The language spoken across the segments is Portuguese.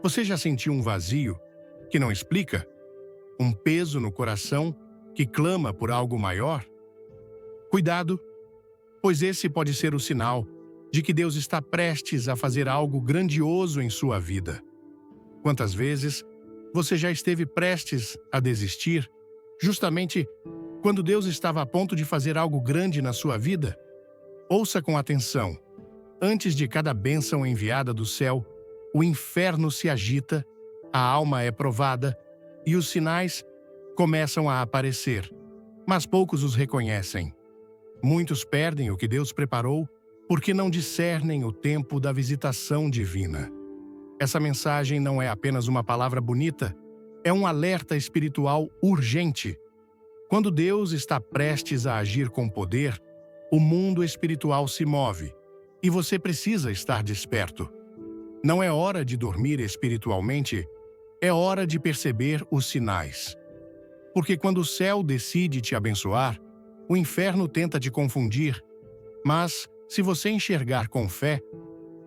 Você já sentiu um vazio que não explica? Um peso no coração que clama por algo maior? Cuidado, pois esse pode ser o sinal de que Deus está prestes a fazer algo grandioso em sua vida. Quantas vezes você já esteve prestes a desistir, justamente quando Deus estava a ponto de fazer algo grande na sua vida? Ouça com atenção. Antes de cada bênção enviada do céu, o inferno se agita, a alma é provada e os sinais começam a aparecer, mas poucos os reconhecem. Muitos perdem o que Deus preparou porque não discernem o tempo da visitação divina. Essa mensagem não é apenas uma palavra bonita, é um alerta espiritual urgente. Quando Deus está prestes a agir com poder, o mundo espiritual se move e você precisa estar desperto. Não é hora de dormir espiritualmente, é hora de perceber os sinais. Porque quando o céu decide te abençoar, o inferno tenta te confundir, mas se você enxergar com fé,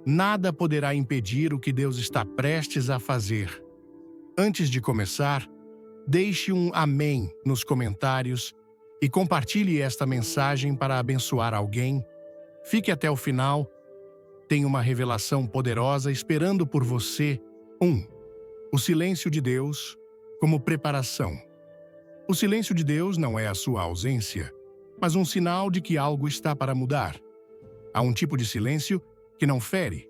nada poderá impedir o que Deus está prestes a fazer. Antes de começar, deixe um amém nos comentários e compartilhe esta mensagem para abençoar alguém. Fique até o final. Tem uma revelação poderosa esperando por você. 1. O silêncio de Deus como preparação. O silêncio de Deus não é a sua ausência, mas um sinal de que algo está para mudar. Há um tipo de silêncio que não fere,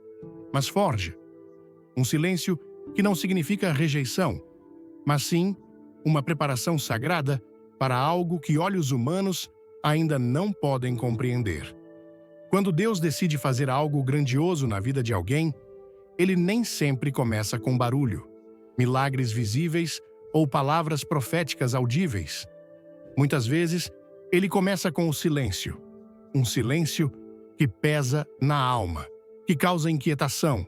mas forja. Um silêncio que não significa rejeição, mas sim uma preparação sagrada para algo que olhos humanos ainda não podem compreender. Quando Deus decide fazer algo grandioso na vida de alguém, Ele nem sempre começa com barulho, milagres visíveis ou palavras proféticas audíveis. Muitas vezes, Ele começa com o silêncio. Um silêncio que pesa na alma, que causa inquietação,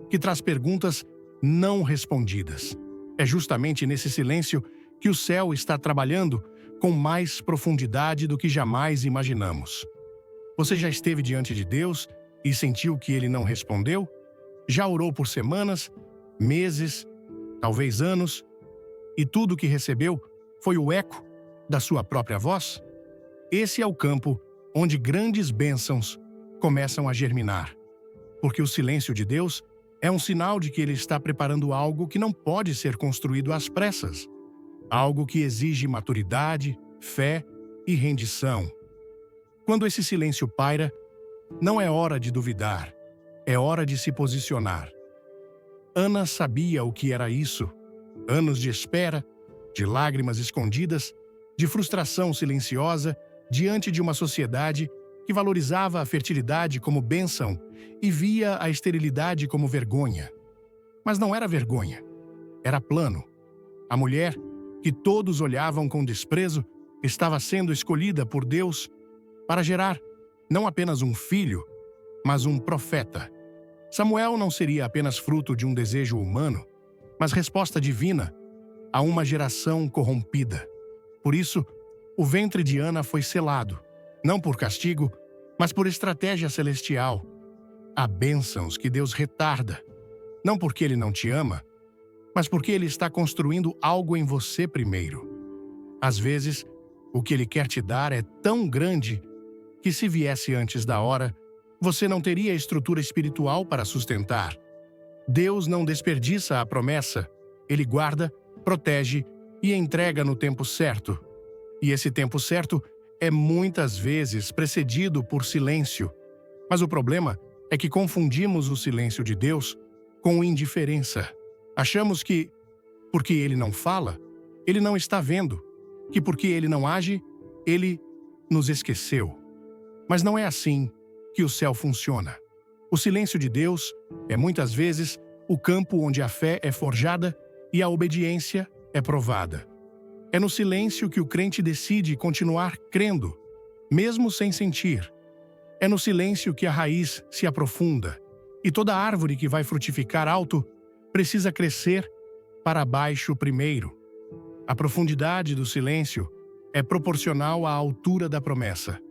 que traz perguntas não respondidas. É justamente nesse silêncio que o céu está trabalhando com mais profundidade do que jamais imaginamos. Você já esteve diante de Deus e sentiu que Ele não respondeu? Já orou por semanas, meses, talvez anos, e tudo o que recebeu foi o eco da sua própria voz? Esse é o campo onde grandes bênçãos começam a germinar, porque o silêncio de Deus é um sinal de que Ele está preparando algo que não pode ser construído às pressas, algo que exige maturidade, fé e rendição. Quando esse silêncio paira, não é hora de duvidar, é hora de se posicionar. Ana sabia o que era isso. Anos de espera, de lágrimas escondidas, de frustração silenciosa diante de uma sociedade que valorizava a fertilidade como bênção e via a esterilidade como vergonha. Mas não era vergonha, era plano. A mulher, que todos olhavam com desprezo, estava sendo escolhida por Deus para gerar não apenas um filho, mas um profeta. Samuel não seria apenas fruto de um desejo humano, mas resposta divina a uma geração corrompida. Por isso, o ventre de Ana foi selado, não por castigo, mas por estratégia celestial. Há bênçãos que Deus retarda, não porque Ele não te ama, mas porque Ele está construindo algo em você primeiro. Às vezes, o que Ele quer te dar é tão grande que, se viesse antes da hora, você não teria estrutura espiritual para sustentar. Deus não desperdiça a promessa, Ele guarda, protege e entrega no tempo certo. E esse tempo certo é muitas vezes precedido por silêncio. Mas o problema é que confundimos o silêncio de Deus com indiferença. Achamos que, porque Ele não fala, Ele não está vendo, que porque Ele não age, Ele nos esqueceu. Mas não é assim que o céu funciona. O silêncio de Deus é muitas vezes o campo onde a fé é forjada e a obediência é provada. É no silêncio que o crente decide continuar crendo, mesmo sem sentir. É no silêncio que a raiz se aprofunda, e toda árvore que vai frutificar alto precisa crescer para baixo primeiro. A profundidade do silêncio é proporcional à altura da promessa.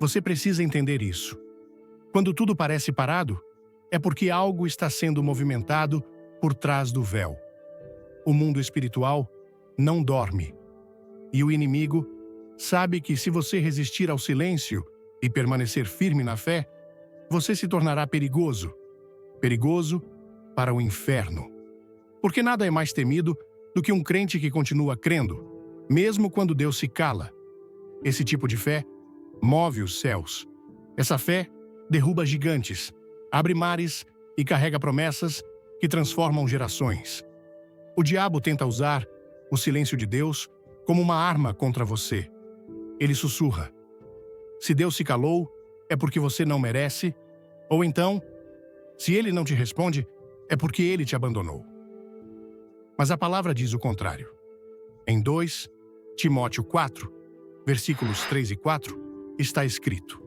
Você precisa entender isso. Quando tudo parece parado, é porque algo está sendo movimentado por trás do véu. O mundo espiritual não dorme. E o inimigo sabe que se você resistir ao silêncio e permanecer firme na fé, você se tornará perigoso. Perigoso para o inferno. Porque nada é mais temido do que um crente que continua crendo, mesmo quando Deus se cala. Esse tipo de fé move os céus. Essa fé derruba gigantes, abre mares e carrega promessas que transformam gerações. O diabo tenta usar o silêncio de Deus como uma arma contra você. Ele sussurra: se Deus se calou, é porque você não merece, ou então, se ele não te responde, é porque ele te abandonou. Mas a palavra diz o contrário. Em 2 Timóteo 4, versículos 3 e 4, está escrito: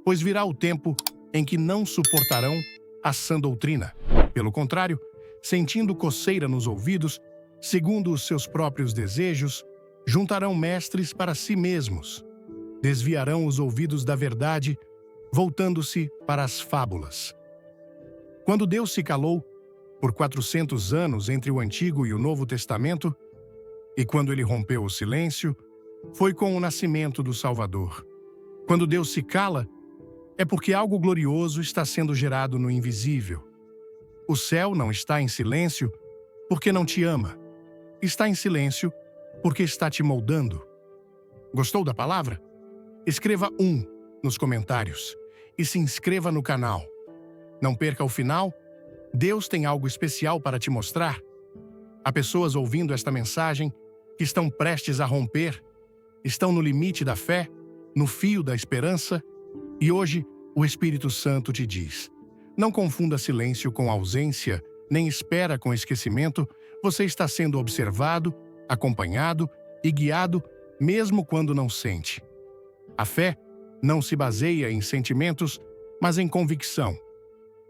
pois virá o tempo em que não suportarão a sã doutrina. Pelo contrário, sentindo coceira nos ouvidos, segundo os seus próprios desejos, juntarão mestres para si mesmos. Desviarão os ouvidos da verdade, voltando-se para as fábulas. Quando Deus se calou por 400 anos entre o Antigo e o Novo Testamento, e quando ele rompeu o silêncio, foi com o nascimento do Salvador. Quando Deus se cala, é porque algo glorioso está sendo gerado no invisível. O céu não está em silêncio porque não te ama. Está em silêncio porque está te moldando. Gostou da palavra? Escreva 1 nos comentários e se inscreva no canal. Não perca o final. Deus tem algo especial para te mostrar. Há pessoas ouvindo esta mensagem que estão prestes a romper, estão no limite da fé, no fio da esperança, e hoje o Espírito Santo te diz: não confunda silêncio com ausência, nem espera com esquecimento. Você está sendo observado, acompanhado e guiado, mesmo quando não sente. A fé não se baseia em sentimentos, mas em convicção.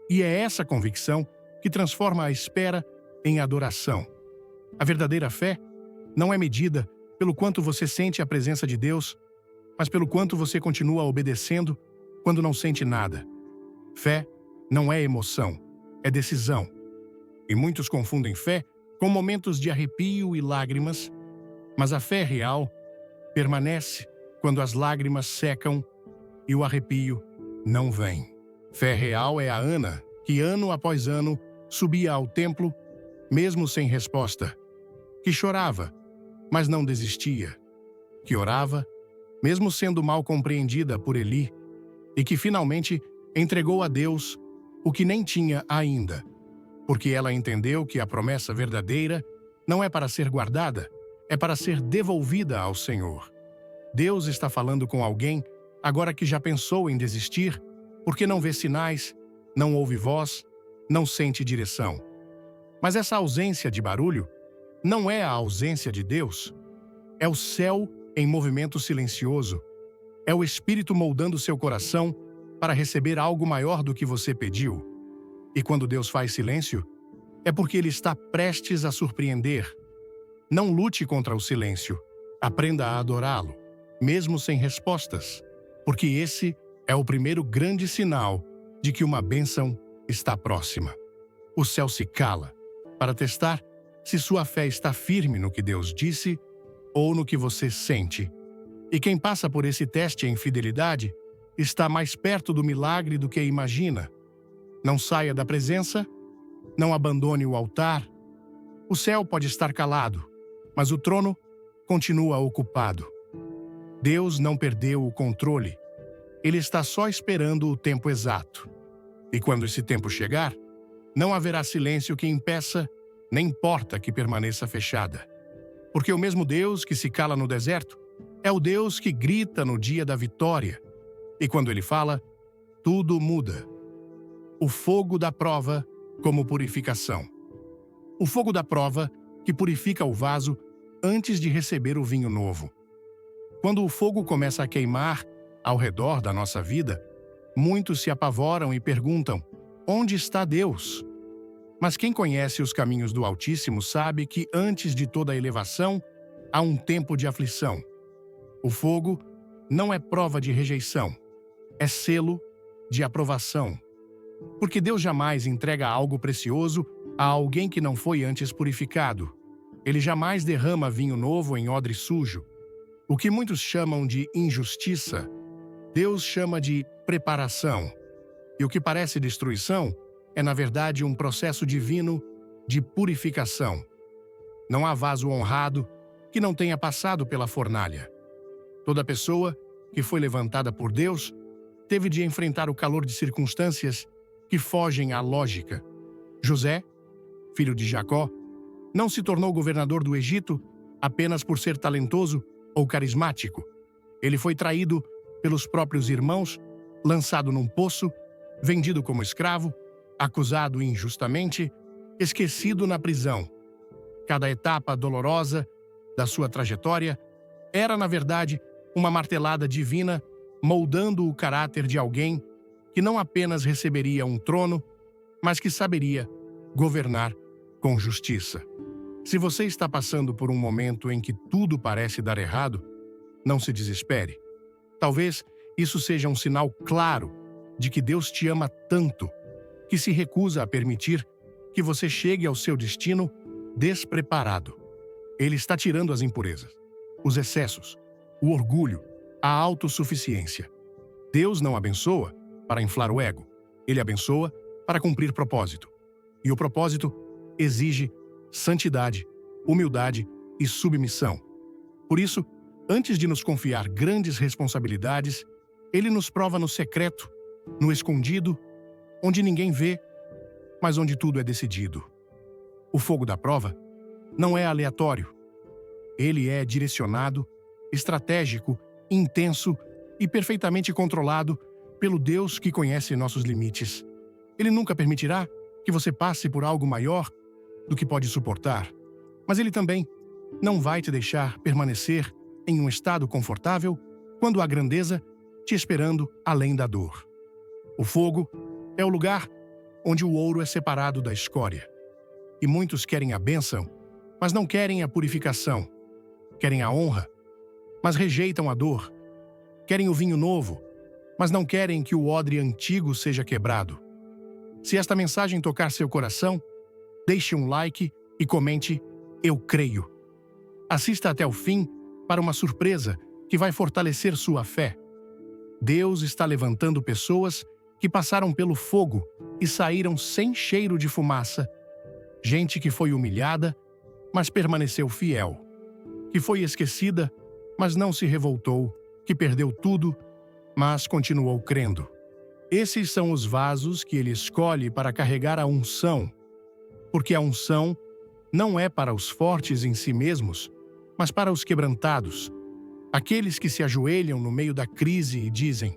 E é essa convicção que transforma a espera em adoração. A verdadeira fé não é medida pelo quanto você sente a presença de Deus, mas pelo quanto você continua obedecendo quando não sente nada. Fé não é emoção, é decisão. E muitos confundem fé com momentos de arrepio e lágrimas, mas a fé real permanece quando as lágrimas secam e o arrepio não vem. Fé real é a Ana, que ano após ano subia ao templo, mesmo sem resposta, que chorava, mas não desistia, que orava, mesmo sendo mal compreendida por Eli, e que finalmente entregou a Deus o que nem tinha ainda, porque ela entendeu que a promessa verdadeira não é para ser guardada, é para ser devolvida ao Senhor. Deus está falando com alguém agora que já pensou em desistir, porque não vê sinais, não ouve voz, não sente direção. Mas essa ausência de barulho não é a ausência de Deus. É o céu em movimento silencioso. É o Espírito moldando seu coração para receber algo maior do que você pediu. E quando Deus faz silêncio, é porque Ele está prestes a surpreender. Não lute contra o silêncio. Aprenda a adorá-lo, mesmo sem respostas, porque esse é o primeiro grande sinal de que uma bênção está próxima. O céu se cala para testar se sua fé está firme no que Deus disse ou no que você sente. E quem passa por esse teste em fidelidade está mais perto do milagre do que imagina. Não saia da presença, não abandone o altar. O céu pode estar calado, mas o trono continua ocupado. Deus não perdeu o controle. Ele está só esperando o tempo exato. E quando esse tempo chegar, não haverá silêncio que impeça, nem porta que permaneça fechada. Porque o mesmo Deus que se cala no deserto é o Deus que grita no dia da vitória. E quando Ele fala, tudo muda. O fogo da prova como purificação. O fogo da prova que purifica o vaso antes de receber o vinho novo. Quando o fogo começa a queimar ao redor da nossa vida, muitos se apavoram e perguntam: onde está Deus? Mas quem conhece os caminhos do Altíssimo sabe que antes de toda elevação há um tempo de aflição. O fogo não é prova de rejeição, é selo de aprovação. Porque Deus jamais entrega algo precioso a alguém que não foi antes purificado. Ele jamais derrama vinho novo em odre sujo. O que muitos chamam de injustiça, Deus chama de preparação. E o que parece destruição é, na verdade, um processo divino de purificação. Não há vaso honrado que não tenha passado pela fornalha. Toda pessoa que foi levantada por Deus teve de enfrentar o calor de circunstâncias que fogem à lógica. José, filho de Jacó, não se tornou governador do Egito apenas por ser talentoso ou carismático. Ele foi traído pelos próprios irmãos, lançado num poço, vendido como escravo, acusado injustamente, esquecido na prisão. Cada etapa dolorosa da sua trajetória era, na verdade, uma martelada divina moldando o caráter de alguém que não apenas receberia um trono, mas que saberia governar com justiça. Se você está passando por um momento em que tudo parece dar errado, não se desespere. Talvez isso seja um sinal claro de que Deus te ama tanto que se recusa a permitir que você chegue ao seu destino despreparado. Ele está tirando as impurezas, os excessos, o orgulho, a autossuficiência. Deus não abençoa para inflar o ego. Ele abençoa para cumprir propósito. E o propósito exige santidade, humildade e submissão. Por isso, antes de nos confiar grandes responsabilidades, Ele nos prova no secreto, no escondido, onde ninguém vê, mas onde tudo é decidido. O fogo da prova não é aleatório. Ele é direcionado, estratégico, intenso e perfeitamente controlado pelo Deus que conhece nossos limites. Ele nunca permitirá que você passe por algo maior do que pode suportar, mas Ele também não vai te deixar permanecer em um estado confortável quando há grandeza te esperando além da dor. O fogo é o lugar onde o ouro é separado da escória. E muitos querem a bênção, mas não querem a purificação. Querem a honra, mas rejeitam a dor. Querem o vinho novo, mas não querem que o odre antigo seja quebrado. Se esta mensagem tocar seu coração, deixe um like e comente "Eu creio". Assista até o fim para uma surpresa que vai fortalecer sua fé. Deus está levantando pessoas que passaram pelo fogo e saíram sem cheiro de fumaça. Gente que foi humilhada, mas permaneceu fiel. Que foi esquecida, mas não se revoltou. Que perdeu tudo, mas continuou crendo. Esses são os vasos que Ele escolhe para carregar a unção. Porque a unção não é para os fortes em si mesmos, mas para os quebrantados. Aqueles que se ajoelham no meio da crise e dizem: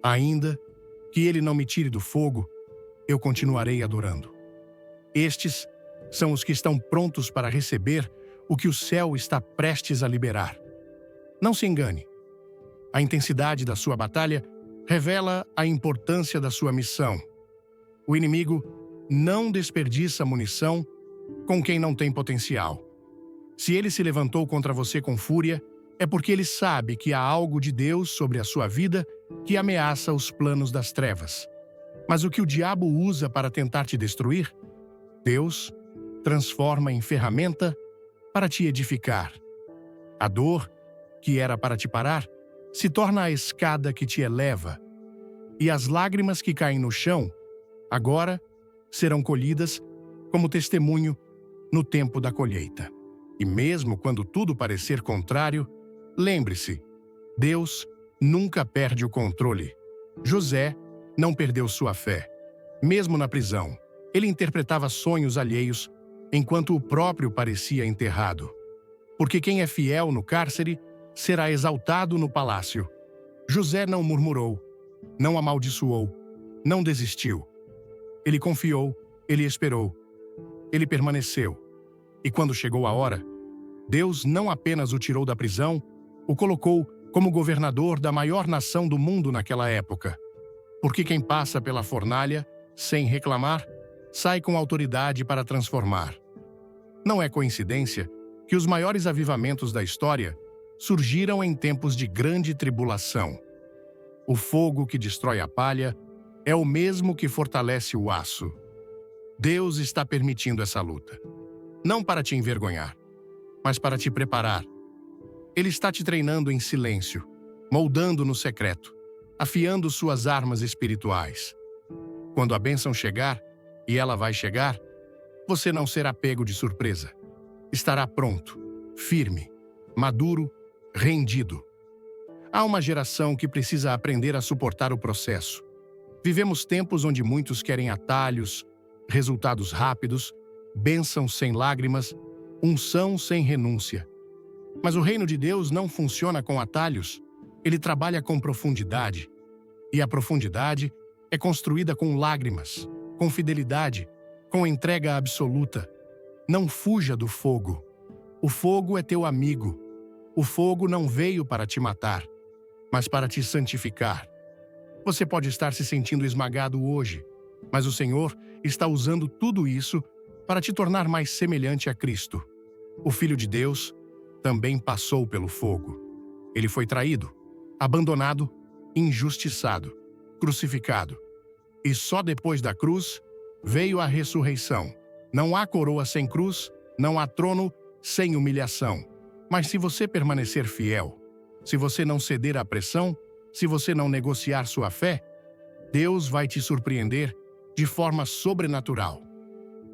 ainda que Ele não me tire do fogo, eu continuarei adorando. Estes são os que estão prontos para receber o que o céu está prestes a liberar. Não se engane. A intensidade da sua batalha revela a importância da sua missão. O inimigo não desperdiça munição com quem não tem potencial. Se ele se levantou contra você com fúria, é porque ele sabe que há algo de Deus sobre a sua vida que ameaça os planos das trevas. Mas o que o diabo usa para tentar te destruir, Deus transforma em ferramenta para te edificar. A dor, que era para te parar, se torna a escada que te eleva. E as lágrimas que caem no chão, agora, serão colhidas como testemunho no tempo da colheita. E mesmo quando tudo parecer contrário, lembre-se, Deus nunca perde o controle. José não perdeu sua fé. Mesmo na prisão, ele interpretava sonhos alheios, enquanto o próprio parecia enterrado. Porque quem é fiel no cárcere será exaltado no palácio. José não murmurou, não amaldiçoou, não desistiu. Ele confiou, ele esperou, ele permaneceu. E quando chegou a hora, Deus não apenas o tirou da prisão, o colocou como governador da maior nação do mundo naquela época. Porque quem passa pela fornalha, sem reclamar, sai com autoridade para transformar. Não é coincidência que os maiores avivamentos da história surgiram em tempos de grande tribulação. O fogo que destrói a palha é o mesmo que fortalece o aço. Deus está permitindo essa luta. Não para te envergonhar, mas para te preparar. Ele está te treinando em silêncio, moldando no secreto, afiando suas armas espirituais. Quando a bênção chegar, e ela vai chegar, você não será pego de surpresa. Estará pronto, firme, maduro, rendido. Há uma geração que precisa aprender a suportar o processo. Vivemos tempos onde muitos querem atalhos, resultados rápidos, bênçãos sem lágrimas, unção sem renúncia. Mas o reino de Deus não funciona com atalhos. Ele trabalha com profundidade. E a profundidade é construída com lágrimas, com fidelidade, com entrega absoluta. Não fuja do fogo. O fogo é teu amigo. O fogo não veio para te matar, mas para te santificar. Você pode estar se sentindo esmagado hoje, mas o Senhor está usando tudo isso para te tornar mais semelhante a Cristo. O Filho de Deus também passou pelo fogo. Ele foi traído, abandonado, injustiçado, crucificado. E só depois da cruz veio a ressurreição. Não há coroa sem cruz, não há trono sem humilhação. Mas se você permanecer fiel, se você não ceder à pressão, se você não negociar sua fé, Deus vai te surpreender de forma sobrenatural.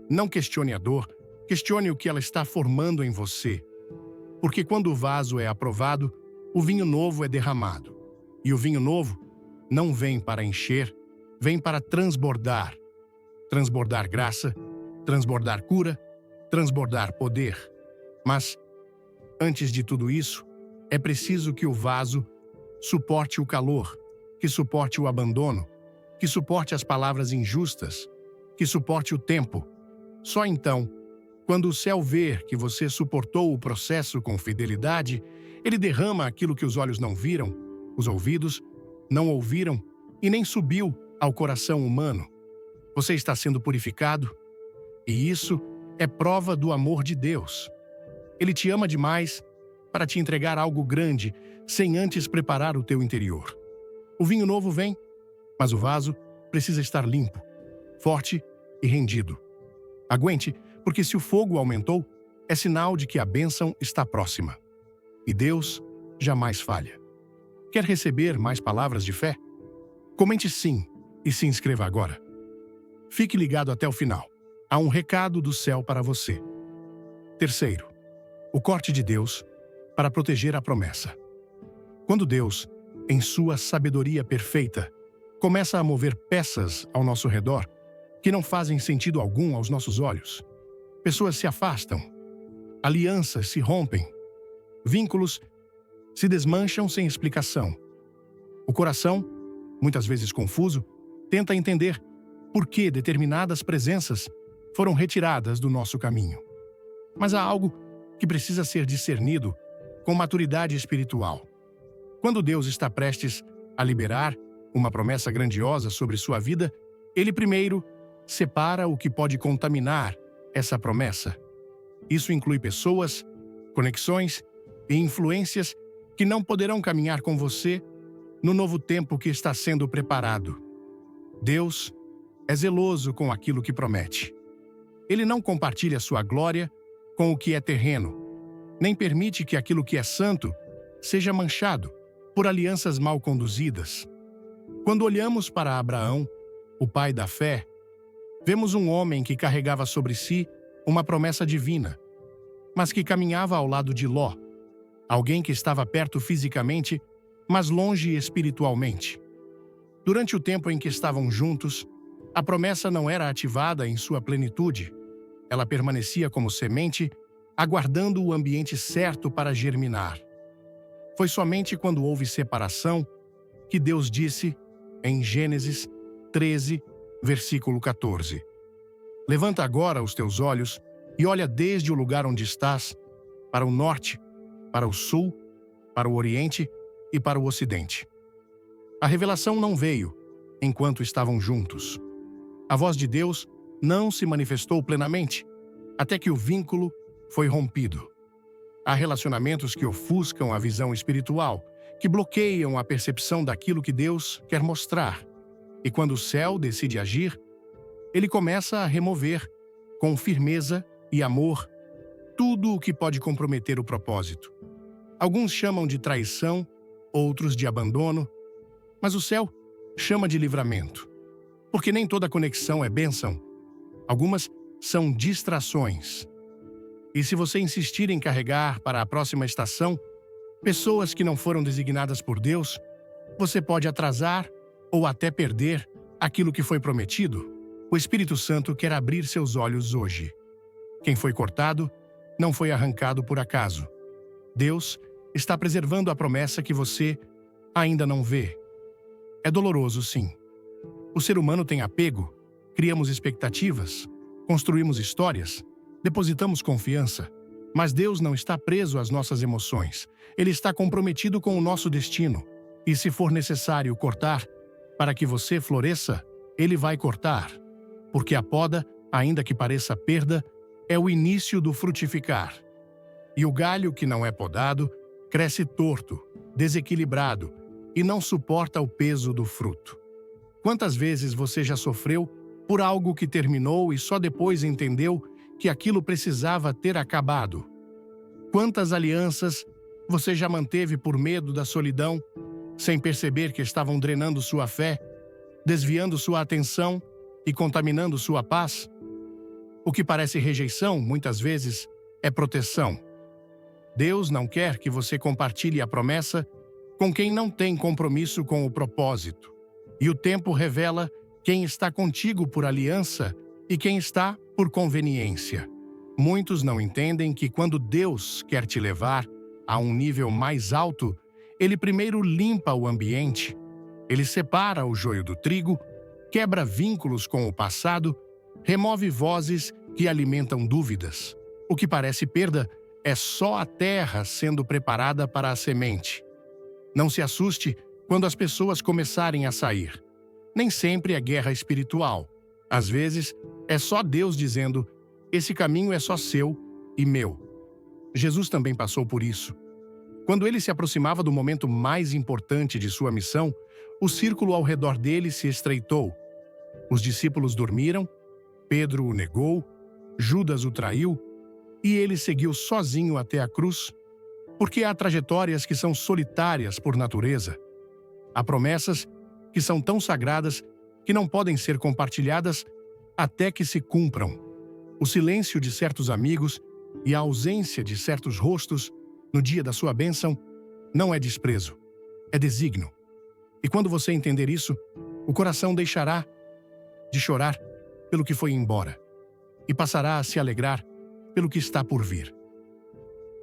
Não questione a dor, questione o que ela está formando em você. Porque quando o vaso é aprovado, o vinho novo é derramado. E o vinho novo não vem para encher, vem para transbordar. Transbordar graça, transbordar cura, transbordar poder. Mas, antes de tudo isso, é preciso que o vaso suporte o calor, que suporte o abandono, que suporte as palavras injustas, que suporte o tempo. Só então, quando o céu ver que você suportou o processo com fidelidade, ele derrama aquilo que os olhos não viram, os ouvidos não ouviram e nem subiu ao coração humano. Você está sendo purificado, e isso é prova do amor de Deus. Ele te ama demais para te entregar algo grande sem antes preparar o teu interior. O vinho novo vem, mas o vaso precisa estar limpo, forte e rendido. Aguente, porque se o fogo aumentou, é sinal de que a bênção está próxima. E Deus jamais falha. Quer receber mais palavras de fé? Comente sim e se inscreva agora. Fique ligado até o final. Há um recado do céu para você. Terceiro, o corte de Deus para proteger a promessa. Quando Deus, em sua sabedoria perfeita, começa a mover peças ao nosso redor que não fazem sentido algum aos nossos olhos, pessoas se afastam, alianças se rompem, vínculos se desmancham sem explicação. O coração, muitas vezes confuso, tenta entender por que determinadas presenças foram retiradas do nosso caminho. Mas há algo que precisa ser discernido com maturidade espiritual. Quando Deus está prestes a liberar uma promessa grandiosa sobre sua vida, Ele primeiro separa o que pode contaminar essa promessa. Isso inclui pessoas, conexões e influências que não poderão caminhar com você no novo tempo que está sendo preparado. Deus é zeloso com aquilo que promete. Ele não compartilha sua glória com o que é terreno, nem permite que aquilo que é santo seja manchado por alianças mal conduzidas. Quando olhamos para Abraão, o pai da fé, vemos um homem que carregava sobre si uma promessa divina, mas que caminhava ao lado de Ló, alguém que estava perto fisicamente, mas longe espiritualmente. Durante o tempo em que estavam juntos, a promessa não era ativada em sua plenitude. Ela permanecia como semente, aguardando o ambiente certo para germinar. Foi somente quando houve separação que Deus disse, em Gênesis 13, versículo 14: Levanta agora os teus olhos e olha desde o lugar onde estás, para o norte, para o sul, para o oriente e para o ocidente. A revelação não veio enquanto estavam juntos. A voz de Deus não se manifestou plenamente, até que o vínculo foi rompido. Há relacionamentos que ofuscam a visão espiritual, que bloqueiam a percepção daquilo que Deus quer mostrar. E quando o céu decide agir, ele começa a remover, com firmeza e amor, tudo o que pode comprometer o propósito. Alguns chamam de traição, outros de abandono, mas o céu chama de livramento. Porque nem toda conexão é bênção. Algumas são distrações. E se você insistir em carregar para a próxima estação pessoas que não foram designadas por Deus, você pode atrasar ou até perder aquilo que foi prometido. O Espírito Santo quer abrir seus olhos hoje. Quem foi cortado não foi arrancado por acaso. Deus está preservando a promessa que você ainda não vê. É doloroso, sim. O ser humano tem apego, criamos expectativas, construímos histórias, depositamos confiança. Mas Deus não está preso às nossas emoções. Ele está comprometido com o nosso destino. E se for necessário cortar para que você floresça, Ele vai cortar. Porque a poda, ainda que pareça perda, é o início do frutificar. E o galho que não é podado cresce torto, desequilibrado e não suporta o peso do fruto. Quantas vezes você já sofreu por algo que terminou e só depois entendeu que aquilo precisava ter acabado? Quantas alianças você já manteve por medo da solidão, sem perceber que estavam drenando sua fé, desviando sua atenção e contaminando sua paz? O que parece rejeição, muitas vezes, é proteção. Deus não quer que você compartilhe a promessa com quem não tem compromisso com o propósito. E o tempo revela quem está contigo por aliança e quem está por conveniência. Muitos não entendem que quando Deus quer te levar a um nível mais alto, Ele primeiro limpa o ambiente, Ele separa o joio do trigo, quebra vínculos com o passado, remove vozes que alimentam dúvidas. O que parece perda é só a terra sendo preparada para a semente. Não se assuste quando as pessoas começarem a sair. Nem sempre é guerra espiritual. Às vezes, é só Deus dizendo: esse caminho é só seu e meu. Jesus também passou por isso. Quando ele se aproximava do momento mais importante de sua missão, o círculo ao redor dele se estreitou. Os discípulos dormiram, Pedro o negou, Judas o traiu, e ele seguiu sozinho até a cruz, porque há trajetórias que são solitárias por natureza. Há promessas que são tão sagradas que não podem ser compartilhadas até que se cumpram. O silêncio de certos amigos e a ausência de certos rostos no dia da sua bênção não é desprezo, é desígnio. E quando você entender isso, o coração deixará de chorar pelo que foi embora e passará a se alegrar pelo que está por vir.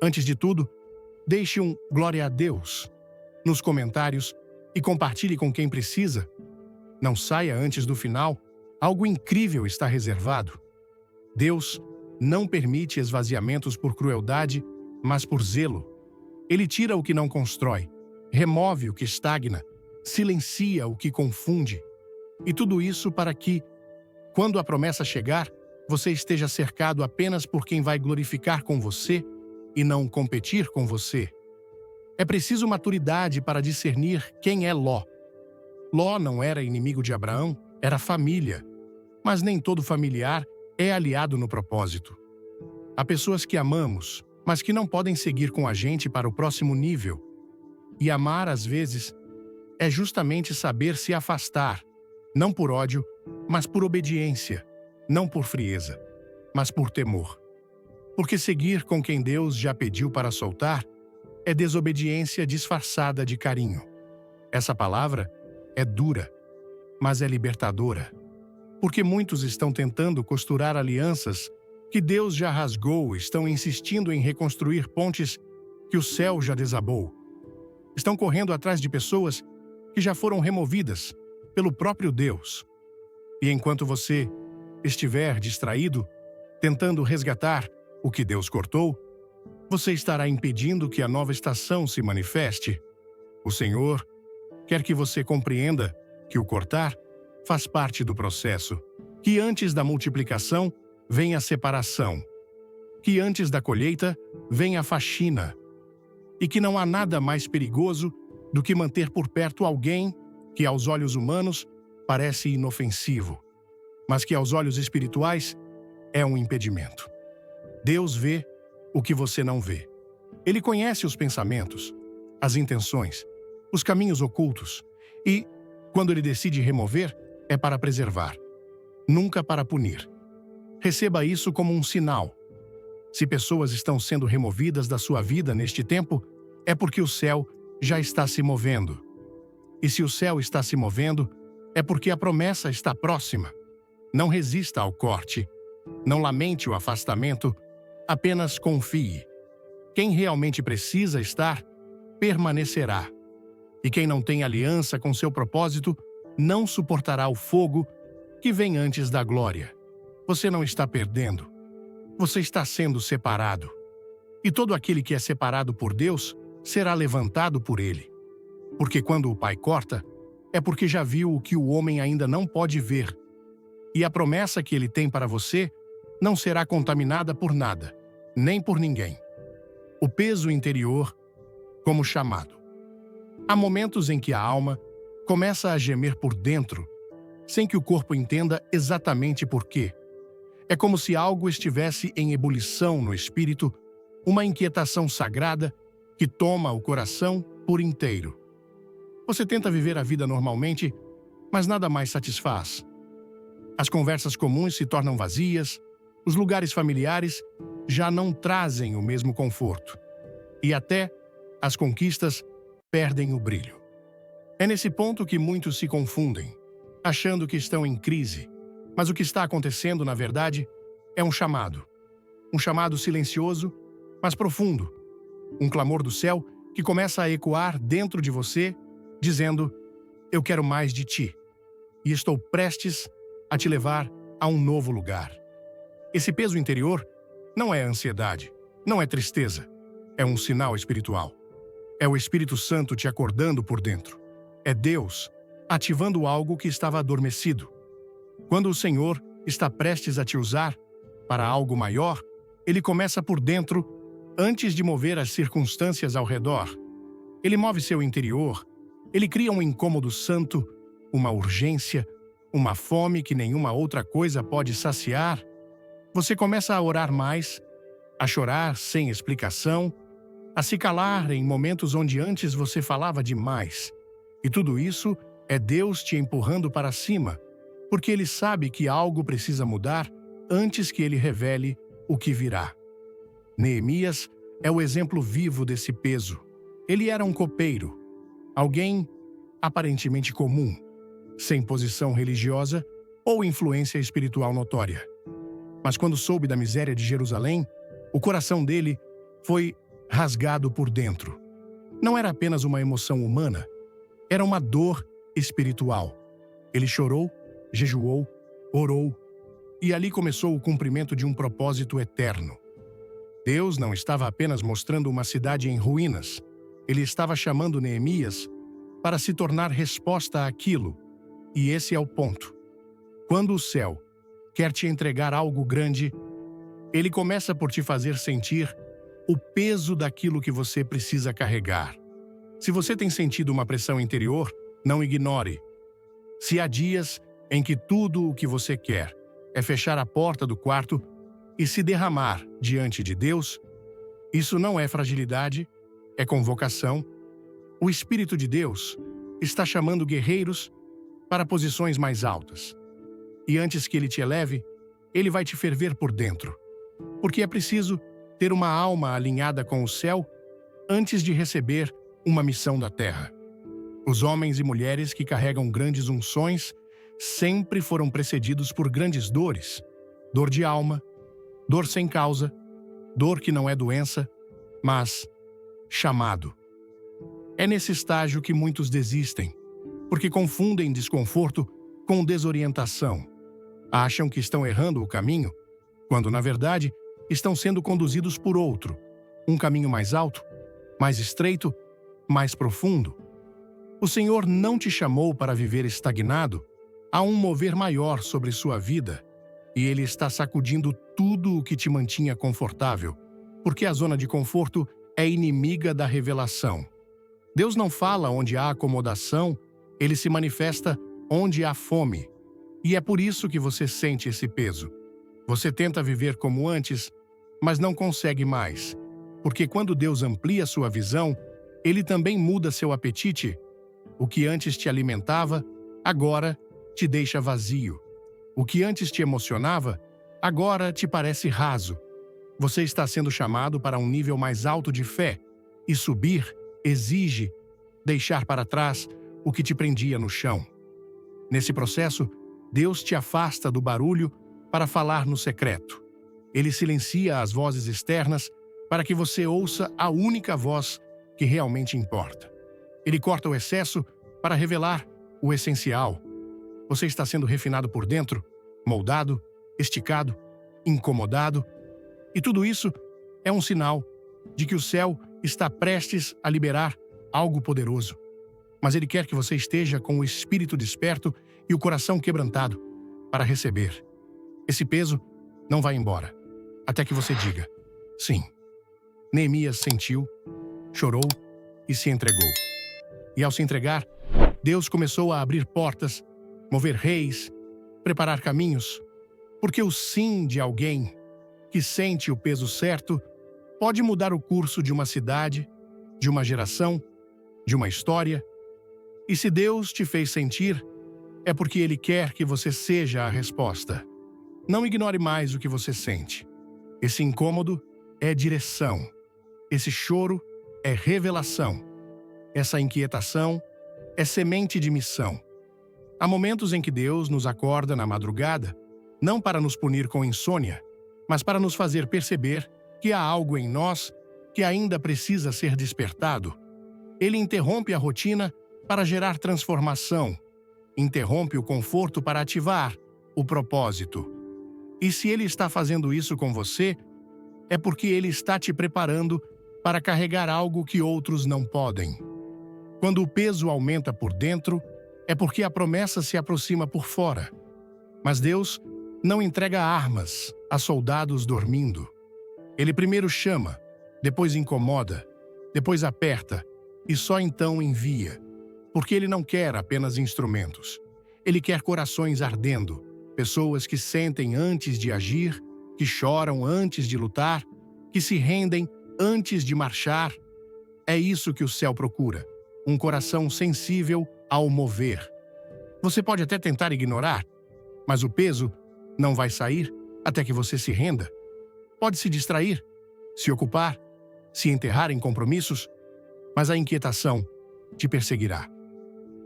Antes de tudo, deixe um glória a Deus nos comentários e compartilhe com quem precisa. Não saia antes do final, algo incrível está reservado. Deus não permite esvaziamentos por crueldade, mas por zelo. Ele tira o que não constrói, remove o que estagna, silencia o que confunde. E tudo isso para que, quando a promessa chegar, você esteja cercado apenas por quem vai glorificar com você e não competir com você. É preciso maturidade para discernir quem é Ló. Ló não era inimigo de Abraão, era família. Mas nem todo familiar é aliado no propósito. Há pessoas que amamos, mas que não podem seguir com a gente para o próximo nível. E amar, às vezes, é justamente saber se afastar, não por ódio, mas por obediência, não por frieza, mas por temor. Porque seguir com quem Deus já pediu para soltar é desobediência disfarçada de carinho. Essa palavra é dura, mas é libertadora. Porque muitos estão tentando costurar alianças que Deus já rasgou, estão insistindo em reconstruir pontes que o céu já desabou. Estão correndo atrás de pessoas que já foram removidas pelo próprio Deus. E enquanto você estiver distraído, tentando resgatar o que Deus cortou, você estará impedindo que a nova estação se manifeste. O Senhor quer que você compreenda que o cortar faz parte do processo, que antes da multiplicação vem a separação, que antes da colheita vem a faxina, e que não há nada mais perigoso do que manter por perto alguém que, aos olhos humanos, parece inofensivo. mas que aos olhos espirituais é um impedimento. Deus vê o que você não vê. Ele conhece os pensamentos, as intenções, os caminhos ocultos e, quando ele decide remover, é para preservar, nunca para punir. Receba isso como um sinal. Se pessoas estão sendo removidas da sua vida neste tempo, é porque o céu já está se movendo. E se o céu está se movendo, é porque a promessa está próxima. Não resista ao corte. Não lamente o afastamento. Apenas confie. Quem realmente precisa estar, permanecerá. E quem não tem aliança com seu propósito, não suportará o fogo que vem antes da glória. Você não está perdendo. Você está sendo separado. E todo aquele que é separado por Deus será levantado por Ele. Porque quando o Pai corta, é porque já viu o que o homem ainda não pode ver. E a promessa que Ele tem para você não será contaminada por nada, nem por ninguém. O peso interior, como chamado. Há momentos em que a alma começa a gemer por dentro, sem que o corpo entenda exatamente por quê. É como se algo estivesse em ebulição no espírito, uma inquietação sagrada que toma o coração por inteiro. Você tenta viver a vida normalmente, mas nada mais satisfaz. As conversas comuns se tornam vazias, os lugares familiares já não trazem o mesmo conforto. E até as conquistas perdem o brilho. É nesse ponto que muitos se confundem, achando que estão em crise. Mas o que está acontecendo, na verdade, é um chamado. Um chamado silencioso, mas profundo. Um clamor do céu que começa a ecoar dentro de você, dizendo: eu quero mais de ti. E estou prestes a te levar a um novo lugar. Esse peso interior não é ansiedade, não é tristeza. É um sinal espiritual. É o Espírito Santo te acordando por dentro. É Deus ativando algo que estava adormecido. Quando o Senhor está prestes a te usar para algo maior, Ele começa por dentro antes de mover as circunstâncias ao redor. Ele move seu interior. Ele cria um incômodo santo, uma urgência, uma fome que nenhuma outra coisa pode saciar. Você começa a orar mais, a chorar sem explicação, a se calar em momentos onde antes você falava demais. E tudo isso é Deus te empurrando para cima, porque Ele sabe que algo precisa mudar antes que Ele revele o que virá. Neemias é o exemplo vivo desse peso. Ele era um copeiro, alguém aparentemente comum, sem posição religiosa ou influência espiritual notória. Mas quando soube da miséria de Jerusalém, o coração dele foi rasgado por dentro. Não era apenas uma emoção humana, era uma dor espiritual. Ele chorou, jejuou, orou, e ali começou o cumprimento de um propósito eterno. Deus não estava apenas mostrando uma cidade em ruínas, Ele estava chamando Neemias para se tornar resposta àquilo. E esse é o ponto. Quando o céu quer te entregar algo grande, Ele começa por te fazer sentir o peso daquilo que você precisa carregar. Se você tem sentido uma pressão interior, não ignore. Se há dias em que tudo o que você quer é fechar a porta do quarto e se derramar diante de Deus, isso não é fragilidade, é convocação. O Espírito de Deus está chamando guerreiros para posições mais altas. E antes que Ele te eleve, Ele vai te ferver por dentro. Porque é preciso ter uma alma alinhada com o céu antes de receber uma missão da terra. Os homens e mulheres que carregam grandes unções sempre foram precedidos por grandes dores. Dor de alma, dor sem causa, dor que não é doença, mas chamado. É nesse estágio que muitos desistem, porque confundem desconforto com desorientação. Acham que estão errando o caminho, quando, na verdade, estão sendo conduzidos por outro, um caminho mais alto, mais estreito, mais profundo. O Senhor não te chamou para viver estagnado. Há um mover maior sobre sua vida, e Ele está sacudindo tudo o que te mantinha confortável, porque a zona de conforto é inimiga da revelação. Deus não fala onde há acomodação, Ele se manifesta onde há fome. E é por isso que você sente esse peso. Você tenta viver como antes, mas não consegue mais. Porque quando Deus amplia sua visão, Ele também muda seu apetite. O que antes te alimentava, agora te deixa vazio. O que antes te emocionava, agora te parece raso. Você está sendo chamado para um nível mais alto de fé, e subir exige deixar para trás o que te prendia no chão. Nesse processo, Deus te afasta do barulho para falar no secreto. Ele silencia as vozes externas para que você ouça a única voz que realmente importa. Ele corta o excesso para revelar o essencial. Você está sendo refinado por dentro, moldado, esticado, incomodado, e tudo isso é um sinal de que o céu está prestes a liberar algo poderoso. Mas Ele quer que você esteja com o espírito desperto e o coração quebrantado para receber. Esse peso não vai embora, até que você diga, sim. Neemias sentiu, chorou e se entregou. E ao se entregar, Deus começou a abrir portas, mover reis, preparar caminhos, porque o sim de alguém que sente o peso certo pode mudar o curso de uma cidade, de uma geração, de uma história. E se Deus te fez sentir, é porque Ele quer que você seja a resposta. Não ignore mais o que você sente. Esse incômodo é direção. Esse choro é revelação. Essa inquietação é semente de missão. Há momentos em que Deus nos acorda na madrugada, não para nos punir com insônia, mas para nos fazer perceber que há algo em nós que ainda precisa ser despertado. Ele interrompe a rotina para gerar transformação, interrompe o conforto para ativar o propósito. E se Ele está fazendo isso com você, é porque Ele está te preparando para carregar algo que outros não podem. Quando o peso aumenta por dentro, é porque a promessa se aproxima por fora. Mas Deus não entrega armas a soldados dormindo. Ele primeiro chama, depois incomoda, depois aperta e só então envia. Porque Ele não quer apenas instrumentos. Ele quer corações ardendo, pessoas que sentem antes de agir, que choram antes de lutar, que se rendem antes de marchar. É isso que o céu procura, um coração sensível ao mover. Você pode até tentar ignorar, mas o peso não vai sair até que você se renda. Pode se distrair, se ocupar, se enterrar em compromissos, mas a inquietação te perseguirá.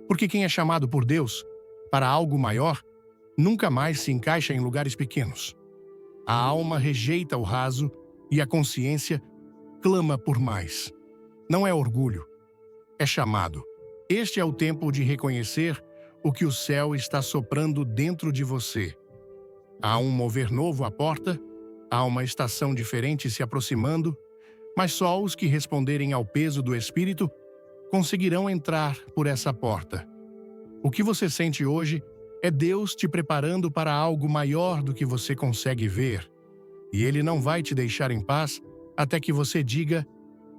Porque quem é chamado por Deus para algo maior nunca mais se encaixa em lugares pequenos. A alma rejeita o raso e a consciência clama por mais. Não é orgulho, é chamado. Este é o tempo de reconhecer o que o céu está soprando dentro de você. Há um mover novo à porta, há uma estação diferente se aproximando, mas só os que responderem ao peso do Espírito conseguirão entrar por essa porta. O que você sente hoje é Deus te preparando para algo maior do que você consegue ver. E Ele não vai te deixar em paz até que você diga,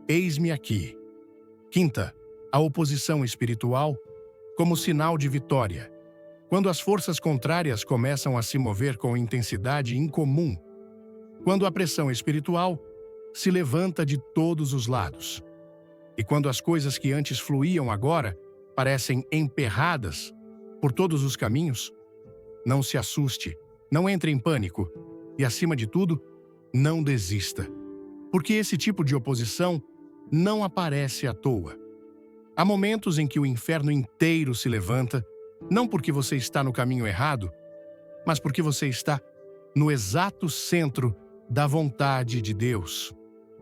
eis-me aqui. Quinta, a oposição espiritual como sinal de vitória. Quando as forças contrárias começam a se mover com intensidade incomum. Quando a pressão espiritual se levanta de todos os lados. E quando as coisas que antes fluíam agora parecem emperradas por todos os caminhos, não se assuste, não entre em pânico e, acima de tudo, não desista. Porque esse tipo de oposição não aparece à toa. Há momentos em que o inferno inteiro se levanta, não porque você está no caminho errado, mas porque você está no exato centro da vontade de Deus.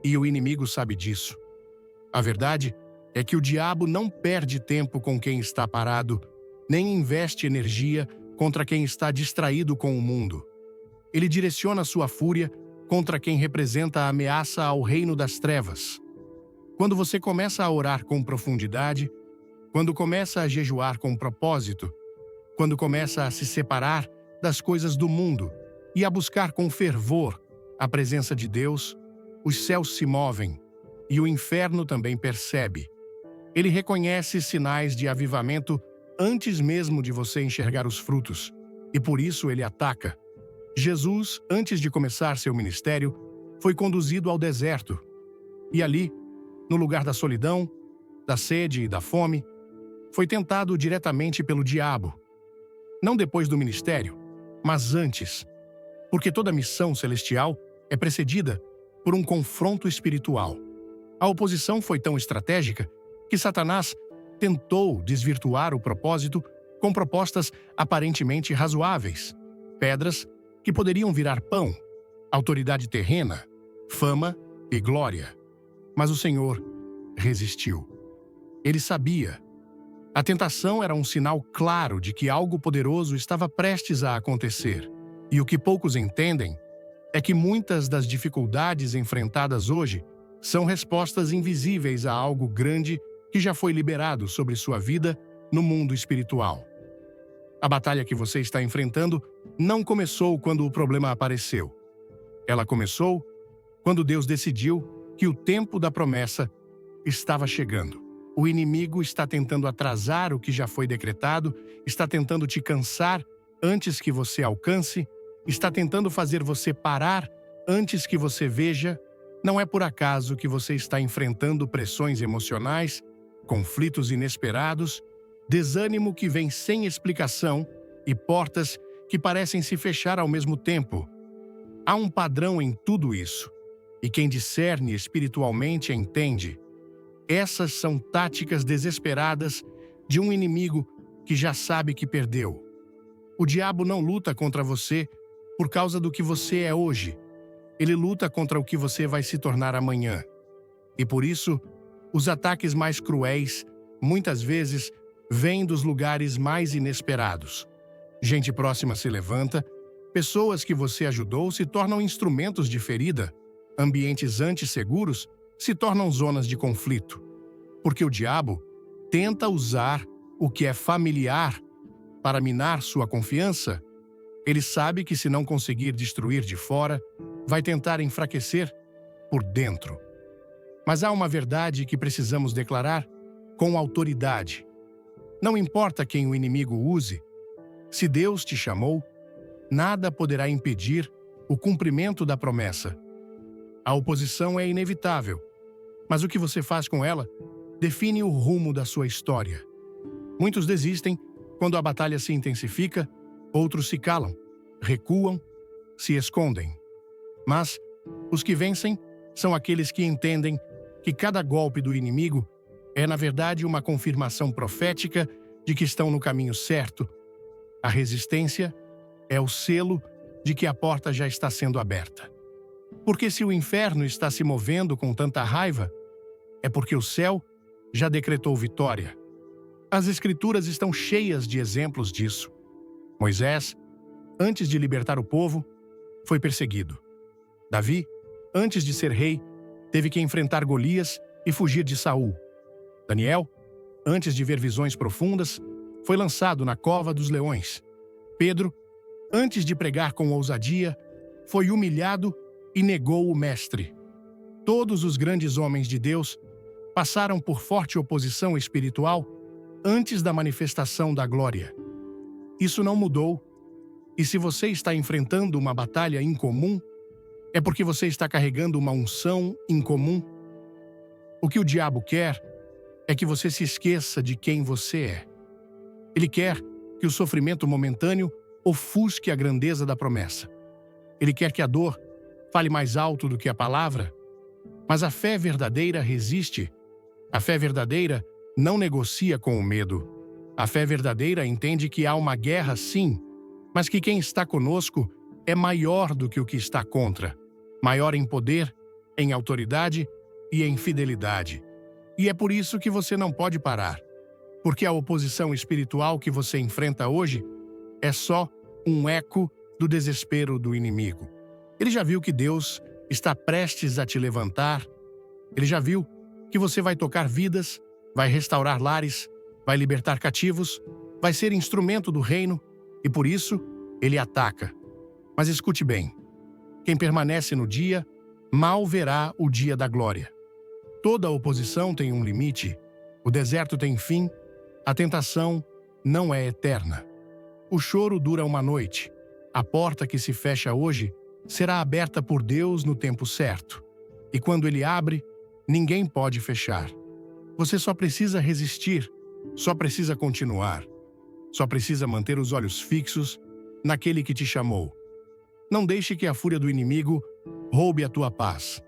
E o inimigo sabe disso. A verdade é que o diabo não perde tempo com quem está parado, nem investe energia contra quem está distraído com o mundo. Ele direciona sua fúria contra quem representa a ameaça ao reino das trevas. Quando você começa a orar com profundidade, quando começa a jejuar com propósito, quando começa a se separar das coisas do mundo e a buscar com fervor a presença de Deus, os céus se movem e o inferno também percebe. Ele reconhece sinais de avivamento antes mesmo de você enxergar os frutos. e por isso ele ataca. Jesus, antes de começar seu ministério, foi conduzido ao deserto. E ali, no lugar da solidão, da sede e da fome, foi tentado diretamente pelo diabo. Não depois do ministério, mas antes. Porque toda missão celestial é precedida por um confronto espiritual. A oposição foi tão estratégica que Satanás tentou desvirtuar o propósito com propostas aparentemente razoáveis. Pedras que poderiam virar pão, autoridade terrena, fama e glória. Mas o Senhor resistiu. Ele sabia. A tentação era um sinal claro de que algo poderoso estava prestes a acontecer. E o que poucos entendem é que muitas das dificuldades enfrentadas hoje são respostas invisíveis a algo grande que já foi liberado sobre sua vida no mundo espiritual. A batalha que você está enfrentando não começou quando o problema apareceu. Ela começou quando Deus decidiu que o tempo da promessa estava chegando. O inimigo está tentando atrasar o que já foi decretado, está tentando te cansar antes que você alcance, está tentando fazer você parar antes que você veja. Não é por acaso que você está enfrentando pressões emocionais, conflitos inesperados, desânimo que vem sem explicação e portas que parecem se fechar ao mesmo tempo. Há um padrão em tudo isso, e quem discerne espiritualmente entende. Essas são táticas desesperadas de um inimigo que já sabe que perdeu. O diabo não luta contra você por causa do que você é hoje. Ele luta contra o que você vai se tornar amanhã. E por isso, os ataques mais cruéis, muitas vezes, vêm dos lugares mais inesperados. Gente próxima se levanta, pessoas que você ajudou se tornam instrumentos de ferida, ambientes antisseguros se tornam zonas de conflito. Porque o diabo tenta usar o que é familiar para minar sua confiança. Ele sabe que se não conseguir destruir de fora, vai tentar enfraquecer por dentro. Mas há uma verdade que precisamos declarar com autoridade. Não importa quem o inimigo use, se Deus te chamou, nada poderá impedir o cumprimento da promessa. A oposição é inevitável, mas o que você faz com ela define o rumo da sua história. Muitos desistem quando a batalha se intensifica, outros se calam, recuam, se escondem. Mas os que vencem são aqueles que entendem que cada golpe do inimigo é, na verdade, uma confirmação profética de que estão no caminho certo. A resistência é o selo de que a porta já está sendo aberta. Porque se o inferno está se movendo com tanta raiva, é porque o céu já decretou vitória. As Escrituras estão cheias de exemplos disso. Moisés, antes de libertar o povo, foi perseguido. Davi, antes de ser rei, teve que enfrentar Golias e fugir de Saul. Daniel, antes de ver visões profundas, foi lançado na cova dos leões. Pedro, antes de pregar com ousadia, foi humilhado e negou o mestre. Todos os grandes homens de Deus passaram por forte oposição espiritual antes da manifestação da glória. Isso não mudou, e se você está enfrentando uma batalha incomum, é porque você está carregando uma unção incomum. O que o diabo quer é que você se esqueça de quem você é. Ele quer que o sofrimento momentâneo ofusque a grandeza da promessa. Ele quer que a dor fale mais alto do que a palavra, mas a fé verdadeira resiste. A fé verdadeira não negocia com o medo. A fé verdadeira entende que há uma guerra, sim, mas que quem está conosco é maior do que o que está contra. Maior em poder, em autoridade e em fidelidade. E é por isso que você não pode parar. Porque a oposição espiritual que você enfrenta hoje é só um eco do desespero do inimigo. Ele já viu que Deus está prestes a te levantar. Ele já viu que você vai tocar vidas, vai restaurar lares, vai libertar cativos, vai ser instrumento do reino, e por isso ele ataca. Mas escute bem, quem permanece no dia, mal verá o dia da glória. Toda oposição tem um limite, o deserto tem fim, a tentação não é eterna. O choro dura uma noite. A porta que se fecha hoje será aberta por Deus no tempo certo. E quando Ele abre, ninguém pode fechar. Você só precisa resistir, só precisa continuar, só precisa manter os olhos fixos naquele que te chamou. Não deixe que a fúria do inimigo roube a tua paz.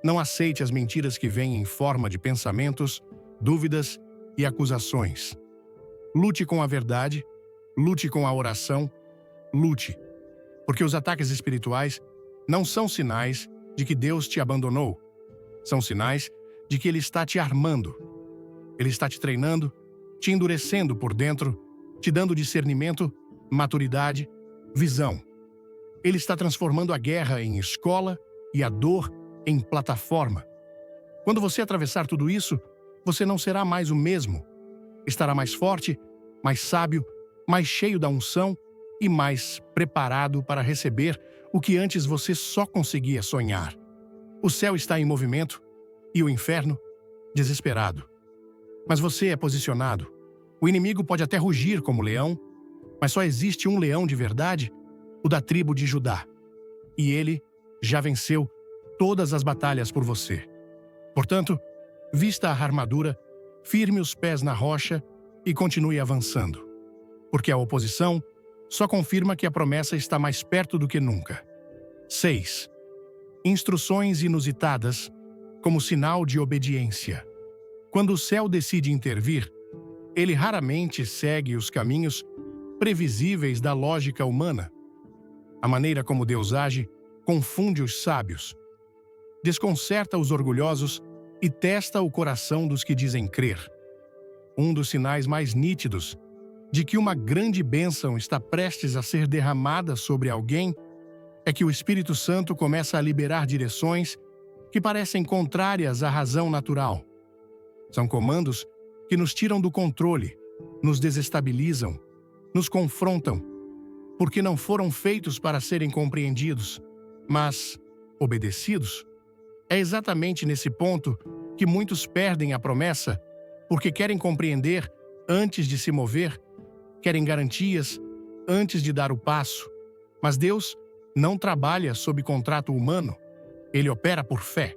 Não aceite as mentiras que vêm em forma de pensamentos, dúvidas e acusações. Lute com a verdade, lute com a oração, lute. Porque os ataques espirituais não são sinais de que Deus te abandonou. São sinais de que Ele está te armando. Ele está te treinando, te endurecendo por dentro, te dando discernimento, maturidade, visão. Ele está transformando a guerra em escola e a dor em plataforma. Quando você atravessar tudo isso, você não será mais o mesmo. Estará mais forte, mais sábio, mais cheio da unção e mais preparado para receber o que antes você só conseguia sonhar. O céu está em movimento e o inferno desesperado. Mas você é posicionado. O inimigo pode até rugir como leão, mas só existe um leão de verdade, o da tribo de Judá. E ele já venceu todas as batalhas por você. Portanto, vista a armadura, firme os pés na rocha e continue avançando. Porque a oposição só confirma que a promessa está mais perto do que nunca. 6. Instruções inusitadas como sinal de obediência. Quando o céu decide intervir, ele raramente segue os caminhos previsíveis da lógica humana. A maneira como Deus age confunde os sábios, desconcerta os orgulhosos e testa o coração dos que dizem crer. Um dos sinais mais nítidos de que uma grande bênção está prestes a ser derramada sobre alguém é que o Espírito Santo começa a liberar direções que parecem contrárias à razão natural. São comandos que nos tiram do controle, nos desestabilizam, nos confrontam, porque não foram feitos para serem compreendidos, mas obedecidos. É exatamente nesse ponto que muitos perdem a promessa, porque querem compreender antes de se mover, querem garantias antes de dar o passo. Mas Deus não trabalha sob contrato humano. Ele opera por fé.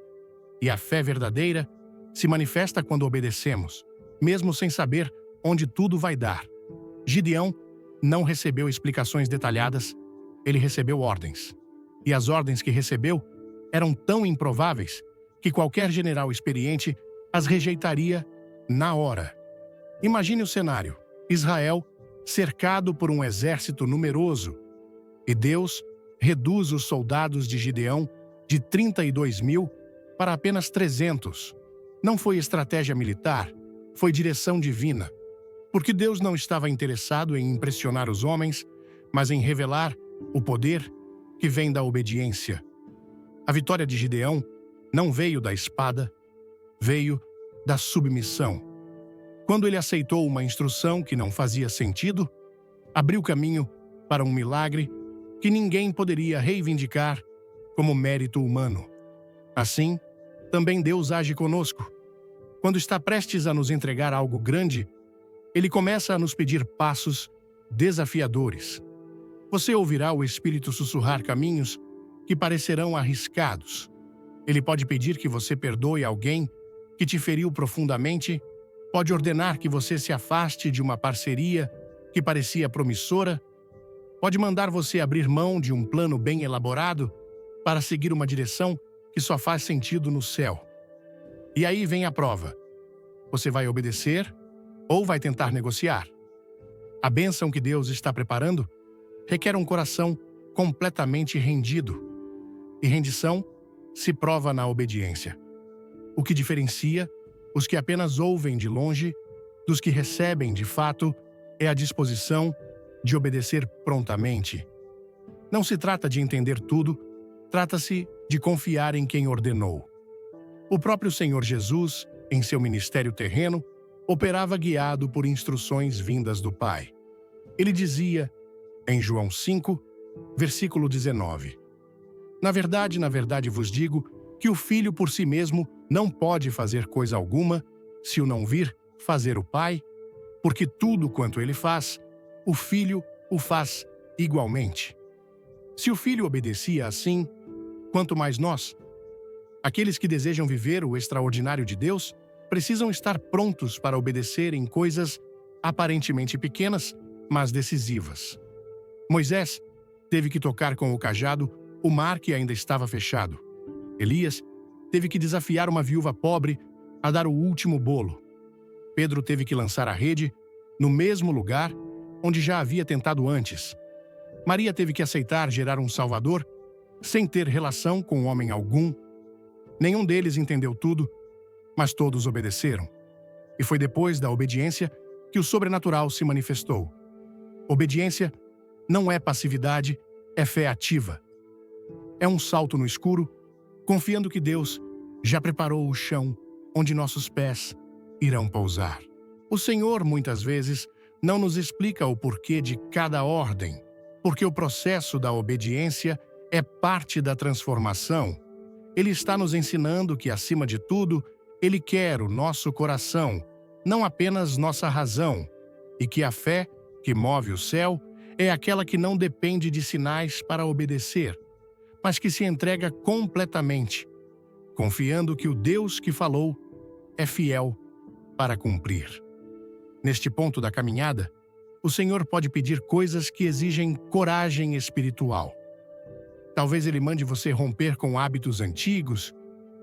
E a fé verdadeira se manifesta quando obedecemos, mesmo sem saber onde tudo vai dar. Gideão não recebeu explicações detalhadas, ele recebeu ordens. E as ordens que recebeu eram tão improváveis que qualquer general experiente as rejeitaria na hora. Imagine o cenário: Israel cercado por um exército numeroso, e Deus reduz os soldados de Gideão de 32.000 para apenas 300. Não foi estratégia militar, foi direção divina. Porque Deus não estava interessado em impressionar os homens, mas em revelar o poder que vem da obediência. A vitória de Gideão não veio da espada, veio da submissão. Quando ele aceitou uma instrução que não fazia sentido, abriu caminho para um milagre que ninguém poderia reivindicar como mérito humano. Assim, também Deus age conosco. Quando está prestes a nos entregar algo grande, Ele começa a nos pedir passos desafiadores. Você ouvirá o Espírito sussurrar caminhos que parecerão arriscados. Ele pode pedir que você perdoe alguém que te feriu profundamente, pode ordenar que você se afaste de uma parceria que parecia promissora, pode mandar você abrir mão de um plano bem elaborado para seguir uma direção que só faz sentido no céu. E aí vem a prova. Você vai obedecer ou vai tentar negociar? A bênção que Deus está preparando requer um coração completamente rendido. E rendição se prova na obediência. O que diferencia os que apenas ouvem de longe dos que recebem de fato é a disposição de obedecer prontamente. Não se trata de entender tudo, trata-se de confiar em quem ordenou. O próprio Senhor Jesus, em seu ministério terreno, operava guiado por instruções vindas do Pai. Ele dizia, em João 5, versículo 19, na verdade vos digo que o Filho por si mesmo não pode fazer coisa alguma, se o não vir fazer o Pai, porque tudo quanto ele faz, o Filho o faz igualmente. Se o Filho obedecia assim, quanto mais nós, aqueles que desejam viver o extraordinário de Deus, precisam estar prontos para obedecer em coisas aparentemente pequenas, mas decisivas. Moisés teve que tocar com o cajado o mar que ainda estava fechado. Elias teve que desafiar uma viúva pobre a dar o último bolo. Pedro teve que lançar a rede no mesmo lugar onde já havia tentado antes. Maria teve que aceitar gerar um Salvador sem ter relação com homem algum. Nenhum deles entendeu tudo, mas todos obedeceram. E foi depois da obediência que o sobrenatural se manifestou. Obediência não é passividade, é fé ativa. É um salto no escuro, confiando que Deus já preparou o chão onde nossos pés irão pousar. O Senhor, muitas vezes, não nos explica o porquê de cada ordem, porque o processo da obediência é parte da transformação. Ele está nos ensinando que, acima de tudo, Ele quer o nosso coração, não apenas nossa razão, e que a fé que move o céu é aquela que não depende de sinais para obedecer, mas que se entrega completamente, confiando que o Deus que falou é fiel para cumprir. Neste ponto da caminhada, o Senhor pode pedir coisas que exigem coragem espiritual. Talvez Ele mande você romper com hábitos antigos,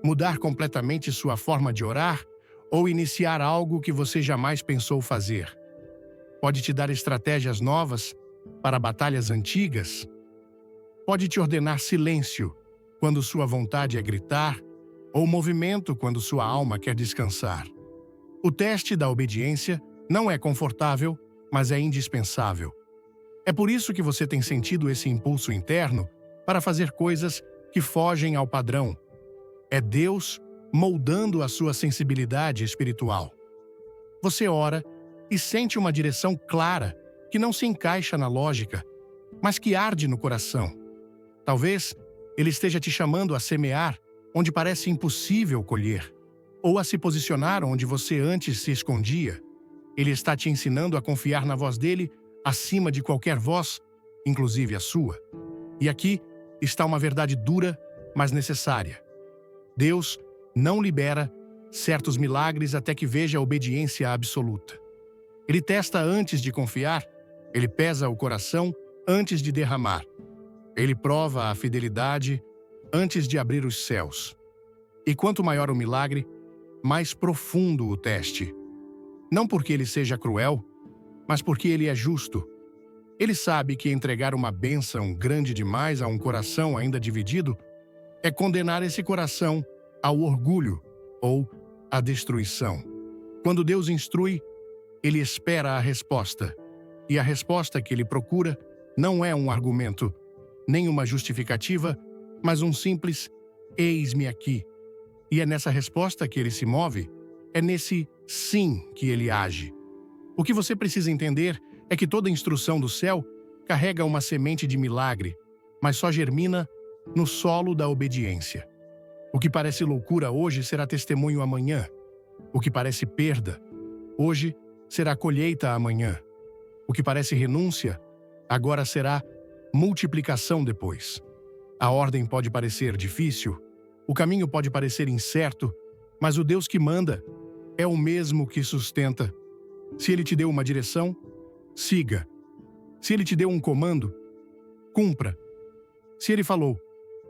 mudar completamente sua forma de orar ou iniciar algo que você jamais pensou fazer. Pode te dar estratégias novas para batalhas antigas. Pode te ordenar silêncio quando sua vontade é gritar, ou movimento quando sua alma quer descansar. O teste da obediência não é confortável, mas é indispensável. É por isso que você tem sentido esse impulso interno para fazer coisas que fogem ao padrão. É Deus moldando a sua sensibilidade espiritual. Você ora e sente uma direção clara que não se encaixa na lógica, mas que arde no coração. Talvez Ele esteja te chamando a semear onde parece impossível colher, ou a se posicionar onde você antes se escondia. Ele está te ensinando a confiar na voz dele acima de qualquer voz, inclusive a sua. E aqui está uma verdade dura, mas necessária. Deus não libera certos milagres até que veja a obediência absoluta. Ele testa antes de confiar, ele pesa o coração antes de derramar. Ele prova a fidelidade antes de abrir os céus. E quanto maior o milagre, mais profundo o teste. Não porque ele seja cruel, mas porque ele é justo. Ele sabe que entregar uma bênção grande demais a um coração ainda dividido é condenar esse coração ao orgulho ou à destruição. Quando Deus instrui, ele espera a resposta. E a resposta que ele procura não é um argumento, nem uma justificativa, mas um simples "eis-me aqui". E é nessa resposta que ele se move, é nesse sim que ele age. O que você precisa entender é que toda instrução do céu carrega uma semente de milagre, mas só germina no solo da obediência. O que parece loucura hoje será testemunho amanhã. O que parece perda, hoje será colheita amanhã. O que parece renúncia, agora será multiplicação depois. A ordem pode parecer difícil, o caminho pode parecer incerto, mas o Deus que manda é o mesmo que sustenta. Se Ele te deu uma direção, siga. Se Ele te deu um comando, cumpra. Se Ele falou,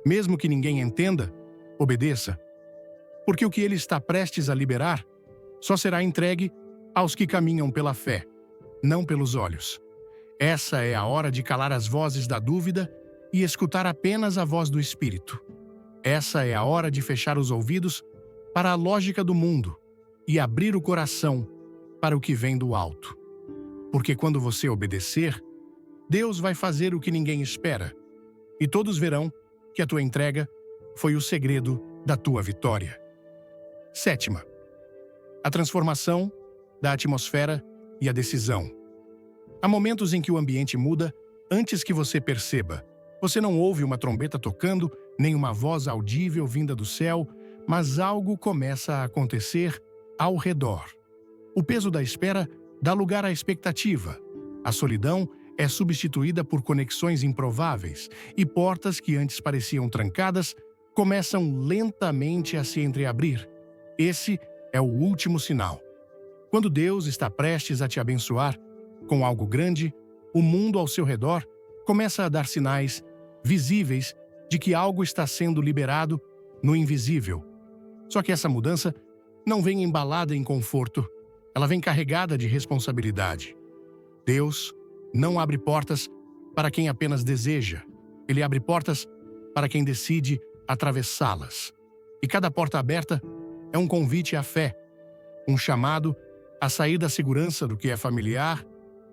mesmo que ninguém entenda, obedeça. Porque o que Ele está prestes a liberar só será entregue aos que caminham pela fé, não pelos olhos. Essa é a hora de calar as vozes da dúvida e escutar apenas a voz do Espírito. Essa é a hora de fechar os ouvidos para a lógica do mundo e abrir o coração para o que vem do alto. Porque quando você obedecer, Deus vai fazer o que ninguém espera, e todos verão que a tua entrega foi o segredo da tua vitória. 7. A transformação da atmosfera e a decisão. Há momentos em que o ambiente muda antes que você perceba. Você não ouve uma trombeta tocando, nem uma voz audível vinda do céu, mas algo começa a acontecer ao redor. O peso da espera dá lugar à expectativa. A solidão é substituída por conexões improváveis e portas que antes pareciam trancadas começam lentamente a se entreabrir. Esse é o último sinal. Quando Deus está prestes a te abençoar com algo grande, o mundo ao seu redor começa a dar sinais visíveis de que algo está sendo liberado no invisível. Só que essa mudança não vem embalada em conforto, ela vem carregada de responsabilidade. Deus não abre portas para quem apenas deseja, Ele abre portas para quem decide atravessá-las. E cada porta aberta é um convite à fé, um chamado a sair da segurança do que é familiar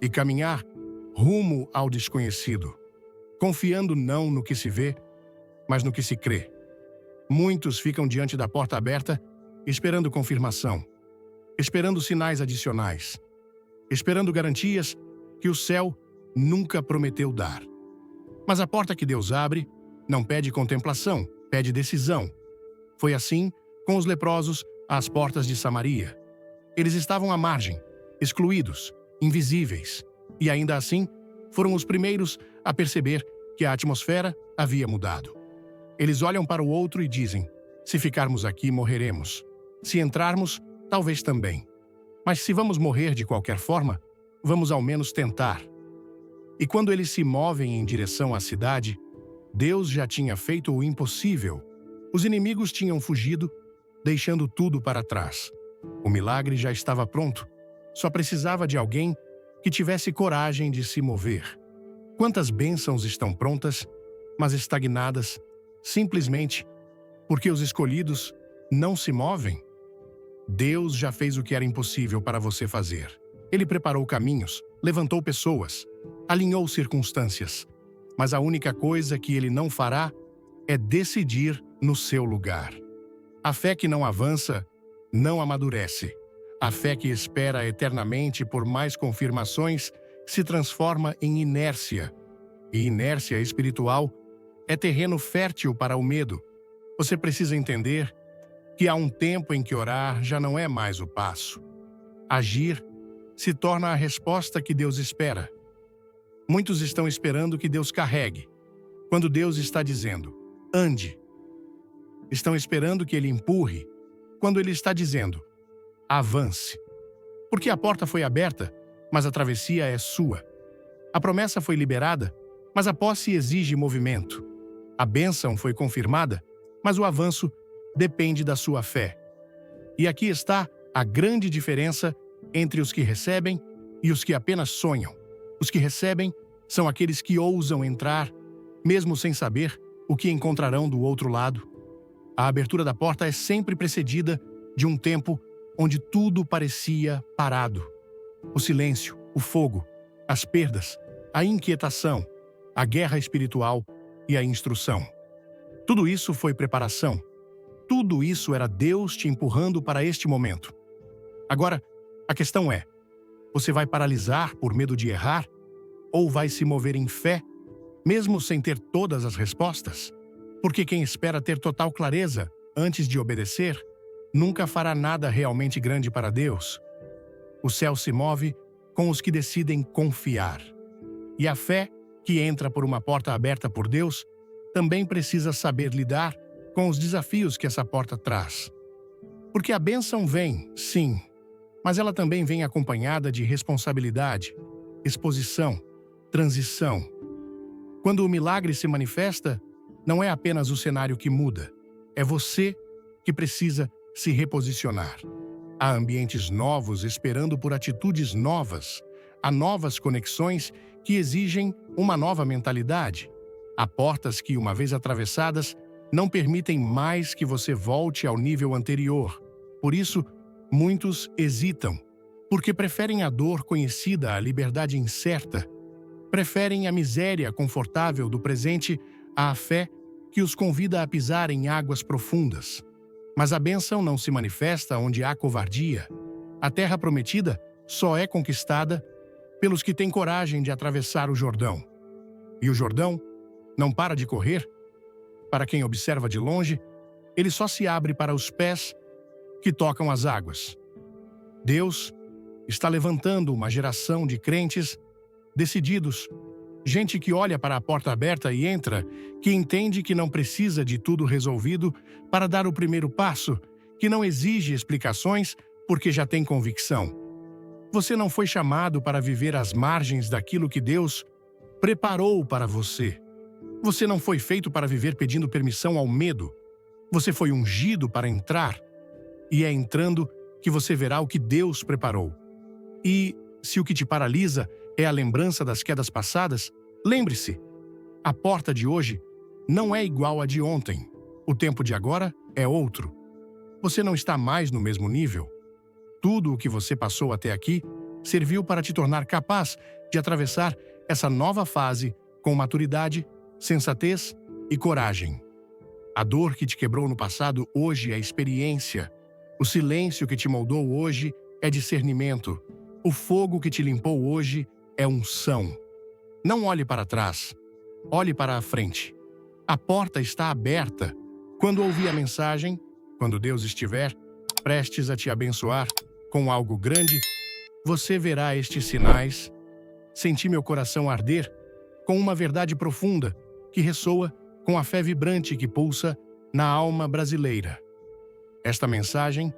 e caminhar rumo ao desconhecido, confiando não no que se vê, mas no que se crê. Muitos ficam diante da porta aberta, esperando confirmação, esperando sinais adicionais, esperando garantias que o céu nunca prometeu dar. Mas a porta que Deus abre não pede contemplação, pede decisão. Foi assim com os leprosos às portas de Samaria. Eles estavam à margem, excluídos, invisíveis, e ainda assim foram os primeiros a perceber que a atmosfera havia mudado. Eles olham para o outro e dizem: se ficarmos aqui, morreremos. Se entrarmos, talvez também. Mas se vamos morrer de qualquer forma, vamos ao menos tentar. E quando eles se movem em direção à cidade, Deus já tinha feito o impossível. Os inimigos tinham fugido, deixando tudo para trás. O milagre já estava pronto. Só precisava de alguém que tivesse coragem de se mover. Quantas bênçãos estão prontas, mas estagnadas, simplesmente porque os escolhidos não se movem? Deus já fez o que era impossível para você fazer. Ele preparou caminhos, levantou pessoas, alinhou circunstâncias. Mas a única coisa que ele não fará é decidir no seu lugar. A fé que não avança não amadurece. A fé que espera eternamente por mais confirmações se transforma em inércia. E inércia espiritual é terreno fértil para o medo. Você precisa entender que há um tempo em que orar já não é mais o passo. Agir se torna a resposta que Deus espera. Muitos estão esperando que Deus carregue, quando Deus está dizendo: ande. Estão esperando que Ele empurre, quando Ele está dizendo: avance. Porque a porta foi aberta, mas a travessia é sua. A promessa foi liberada, mas a posse exige movimento. A bênção foi confirmada, mas o avanço depende da sua fé. E aqui está a grande diferença entre os que recebem e os que apenas sonham. Os que recebem são aqueles que ousam entrar, mesmo sem saber o que encontrarão do outro lado. A abertura da porta é sempre precedida de um tempo onde tudo parecia parado. O silêncio, o fogo, as perdas, a inquietação, a guerra espiritual e a instrução. Tudo isso foi preparação. Tudo isso era Deus te empurrando para este momento. Agora, a questão é: você vai paralisar por medo de errar? Ou vai se mover em fé, mesmo sem ter todas as respostas? Porque quem espera ter total clareza antes de obedecer, nunca fará nada realmente grande para Deus. O céu se move com os que decidem confiar. E a fé, que entra por uma porta aberta por Deus, também precisa saber lidar com os desafios que essa porta traz. Porque a bênção vem, sim, mas ela também vem acompanhada de responsabilidade, exposição, transição. Quando o milagre se manifesta, não é apenas o cenário que muda, é você que precisa se reposicionar. Há ambientes novos esperando por atitudes novas, há novas conexões que exigem uma nova mentalidade. Há portas que, uma vez atravessadas, não permitem mais que você volte ao nível anterior. Por isso, muitos hesitam, porque preferem a dor conhecida à liberdade incerta. Preferem a miséria confortável do presente à fé que os convida a pisar em águas profundas. Mas a bênção não se manifesta onde há covardia. A terra prometida só é conquistada pelos que têm coragem de atravessar o Jordão. E o Jordão não para de correr. Para quem observa de longe, ele só se abre para os pés que tocam as águas. Deus está levantando uma geração de crentes decididos, gente que olha para a porta aberta e entra, que entende que não precisa de tudo resolvido para dar o primeiro passo, que não exige explicações porque já tem convicção. Você não foi chamado para viver às margens daquilo que Deus preparou para você. Você não foi feito para viver pedindo permissão ao medo. Você foi ungido para entrar, e é entrando que você verá o que Deus preparou. E, se o que te paralisa é a lembrança das quedas passadas, lembre-se, a porta de hoje não é igual à de ontem. O tempo de agora é outro. Você não está mais no mesmo nível. Tudo o que você passou até aqui serviu para te tornar capaz de atravessar essa nova fase com maturidade, sensatez e coragem. A dor que te quebrou no passado hoje é experiência. O silêncio que te moldou hoje é discernimento. O fogo que te limpou hoje é unção. Não olhe para trás. Olhe para a frente. A porta está aberta. Quando ouvir a mensagem, quando Deus estiver prestes a te abençoar com algo grande, você verá estes sinais. Senti meu coração arder com uma verdade profunda que ressoa com a fé vibrante que pulsa na alma brasileira. Esta mensagem,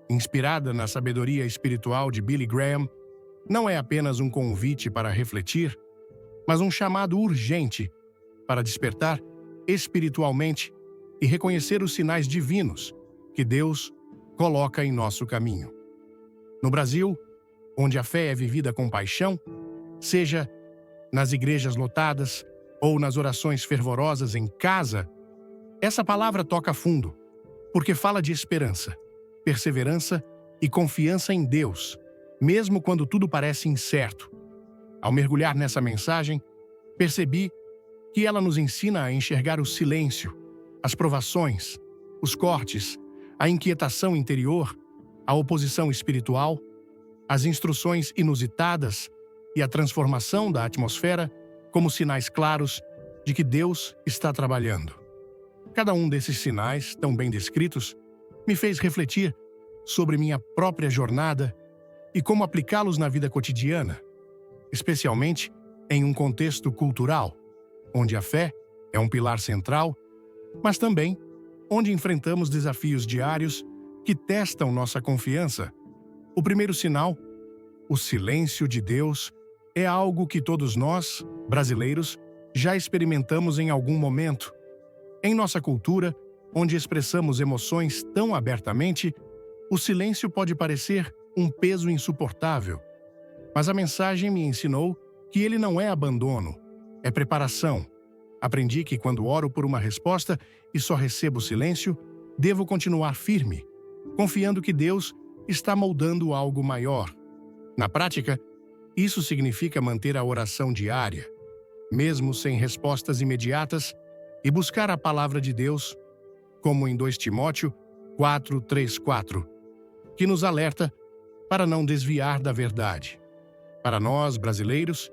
inspirada na sabedoria espiritual de Billy Graham, não é apenas um convite para refletir, mas um chamado urgente para despertar espiritualmente e reconhecer os sinais divinos que Deus coloca em nosso caminho. No Brasil, onde a fé é vivida com paixão, seja nas igrejas lotadas ou nas orações fervorosas em casa, essa palavra toca fundo, porque fala de esperança, perseverança e confiança em Deus, mesmo quando tudo parece incerto. Ao mergulhar nessa mensagem, percebi que ela nos ensina a enxergar o silêncio, as provações, os cortes, a inquietação interior, a oposição espiritual, as instruções inusitadas e a transformação da atmosfera como sinais claros de que Deus está trabalhando. Cada um desses sinais, tão bem descritos, me fez refletir sobre minha própria jornada e como aplicá-los na vida cotidiana, especialmente em um contexto cultural, onde a fé é um pilar central, mas também onde enfrentamos desafios diários que testam nossa confiança. O primeiro sinal, o silêncio de Deus, é algo que todos nós, brasileiros, já experimentamos em algum momento. Em nossa cultura, onde expressamos emoções tão abertamente, o silêncio pode parecer um peso insuportável. Mas a mensagem me ensinou que ele não é abandono, é preparação. Aprendi que quando oro por uma resposta e só recebo silêncio, devo continuar firme, confiando que Deus está moldando algo maior. Na prática, isso significa manter a oração diária, mesmo sem respostas imediatas, e buscar a palavra de Deus, como em 2 Timóteo 4:3-4, que nos alerta para não desviar da verdade. Para nós, brasileiros,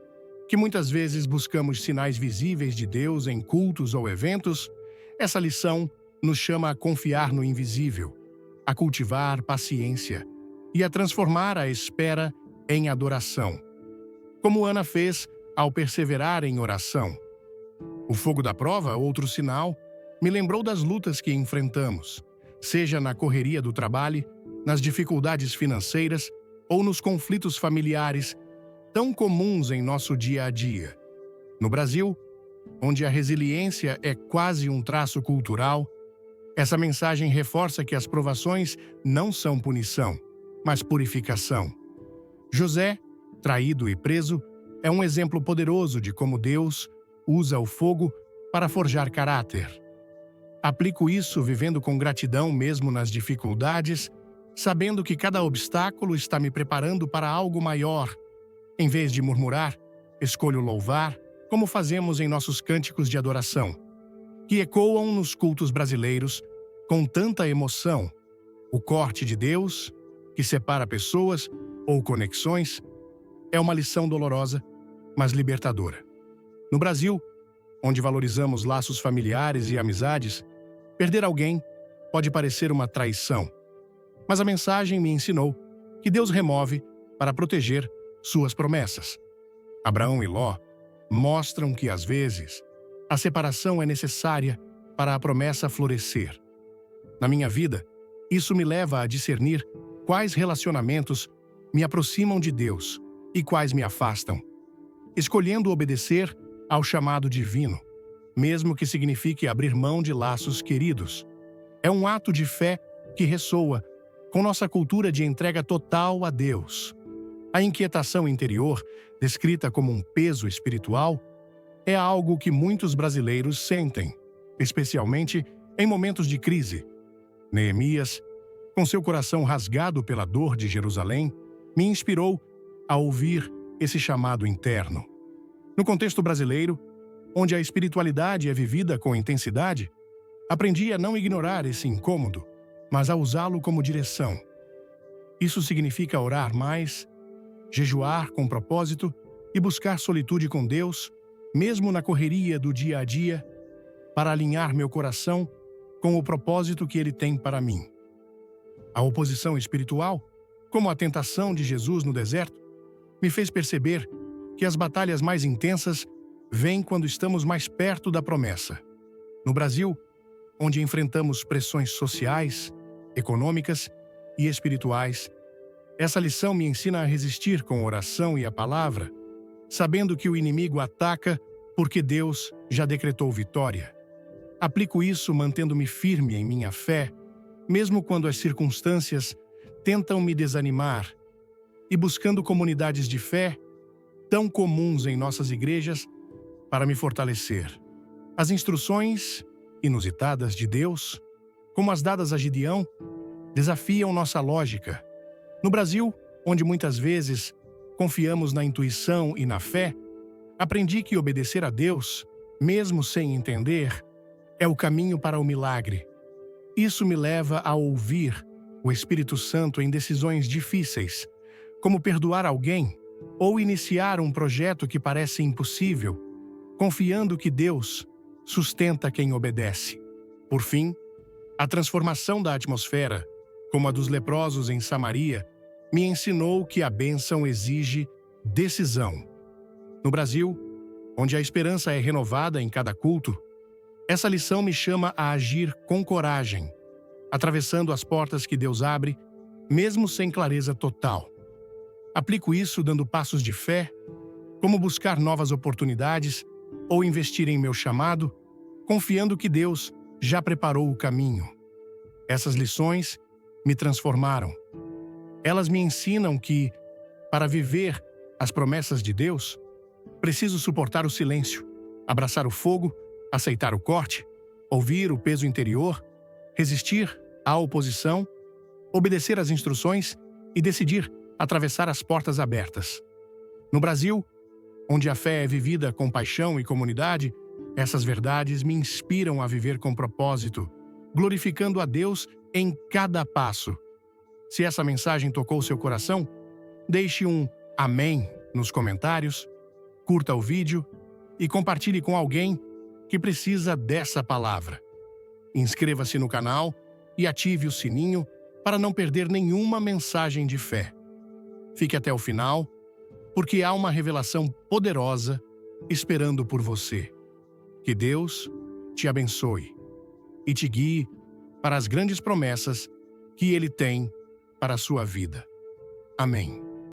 que muitas vezes buscamos sinais visíveis de Deus em cultos ou eventos, essa lição nos chama a confiar no invisível, a cultivar paciência e a transformar a espera em adoração, como Ana fez ao perseverar em oração. O fogo da prova, outro sinal, me lembrou das lutas que enfrentamos, seja na correria do trabalho, nas dificuldades financeiras ou nos conflitos familiares tão comuns em nosso dia a dia. No Brasil, onde a resiliência é quase um traço cultural, essa mensagem reforça que as provações não são punição, mas purificação. José, traído e preso, é um exemplo poderoso de como Deus usa o fogo para forjar caráter. Aplico isso vivendo com gratidão mesmo nas dificuldades, sabendo que cada obstáculo está me preparando para algo maior. Em vez de murmurar, escolho louvar, como fazemos em nossos cânticos de adoração, que ecoam nos cultos brasileiros com tanta emoção. O corte de Deus, que separa pessoas ou conexões, é uma lição dolorosa, mas libertadora. No Brasil, onde valorizamos laços familiares e amizades, perder alguém pode parecer uma traição. Mas a mensagem me ensinou que Deus remove para proteger suas promessas. Abraão e Ló mostram que, às vezes, a separação é necessária para a promessa florescer. Na minha vida, isso me leva a discernir quais relacionamentos me aproximam de Deus e quais me afastam, escolhendo obedecer ao chamado divino, mesmo que signifique abrir mão de laços queridos. É um ato de fé que ressoa com nossa cultura de entrega total a Deus. A inquietação interior, descrita como um peso espiritual, é algo que muitos brasileiros sentem, especialmente em momentos de crise. Neemias, com seu coração rasgado pela dor de Jerusalém, me inspirou a ouvir esse chamado interno. No contexto brasileiro, onde a espiritualidade é vivida com intensidade, aprendi a não ignorar esse incômodo, mas a usá-lo como direção. Isso significa orar mais, jejuar com propósito e buscar solitude com Deus, mesmo na correria do dia a dia, para alinhar meu coração com o propósito que Ele tem para mim. A oposição espiritual, como a tentação de Jesus no deserto, me fez perceber que as batalhas mais intensas vêm quando estamos mais perto da promessa. No Brasil, onde enfrentamos pressões sociais, econômicas e espirituais, essa lição me ensina a resistir com a oração e a palavra, sabendo que o inimigo ataca porque Deus já decretou vitória. Aplico isso mantendo-me firme em minha fé, mesmo quando as circunstâncias tentam me desanimar, e buscando comunidades de fé, tão comuns em nossas igrejas, para me fortalecer. As instruções inusitadas de Deus, como as dadas a Gideão, desafiam nossa lógica. No Brasil, onde muitas vezes confiamos na intuição e na fé, aprendi que obedecer a Deus, mesmo sem entender, é o caminho para o milagre. Isso me leva a ouvir o Espírito Santo em decisões difíceis, como perdoar alguém ou iniciar um projeto que parece impossível, confiando que Deus sustenta quem obedece. Por fim, a transformação da atmosfera, como a dos leprosos em Samaria, me ensinou que a bênção exige decisão. No Brasil, onde a esperança é renovada em cada culto, essa lição me chama a agir com coragem, atravessando as portas que Deus abre, mesmo sem clareza total. Aplico isso dando passos de fé, como buscar novas oportunidades ou investir em meu chamado, confiando que Deus já preparou o caminho. Essas lições me transformaram. Elas me ensinam que, para viver as promessas de Deus, preciso suportar o silêncio, abraçar o fogo, aceitar o corte, ouvir o peso interior, resistir à oposição, obedecer às instruções e decidir atravessar as portas abertas. No Brasil, onde a fé é vivida com paixão e comunidade, essas verdades me inspiram a viver com propósito, glorificando a Deus em cada passo. Se essa mensagem tocou seu coração, deixe um amém nos comentários, curta o vídeo e compartilhe com alguém que precisa dessa palavra. Inscreva-se no canal e ative o sininho para não perder nenhuma mensagem de fé. Fique até o final, porque há uma revelação poderosa esperando por você. Que Deus te abençoe e te guie para as grandes promessas que Ele tem para a sua vida. Amém.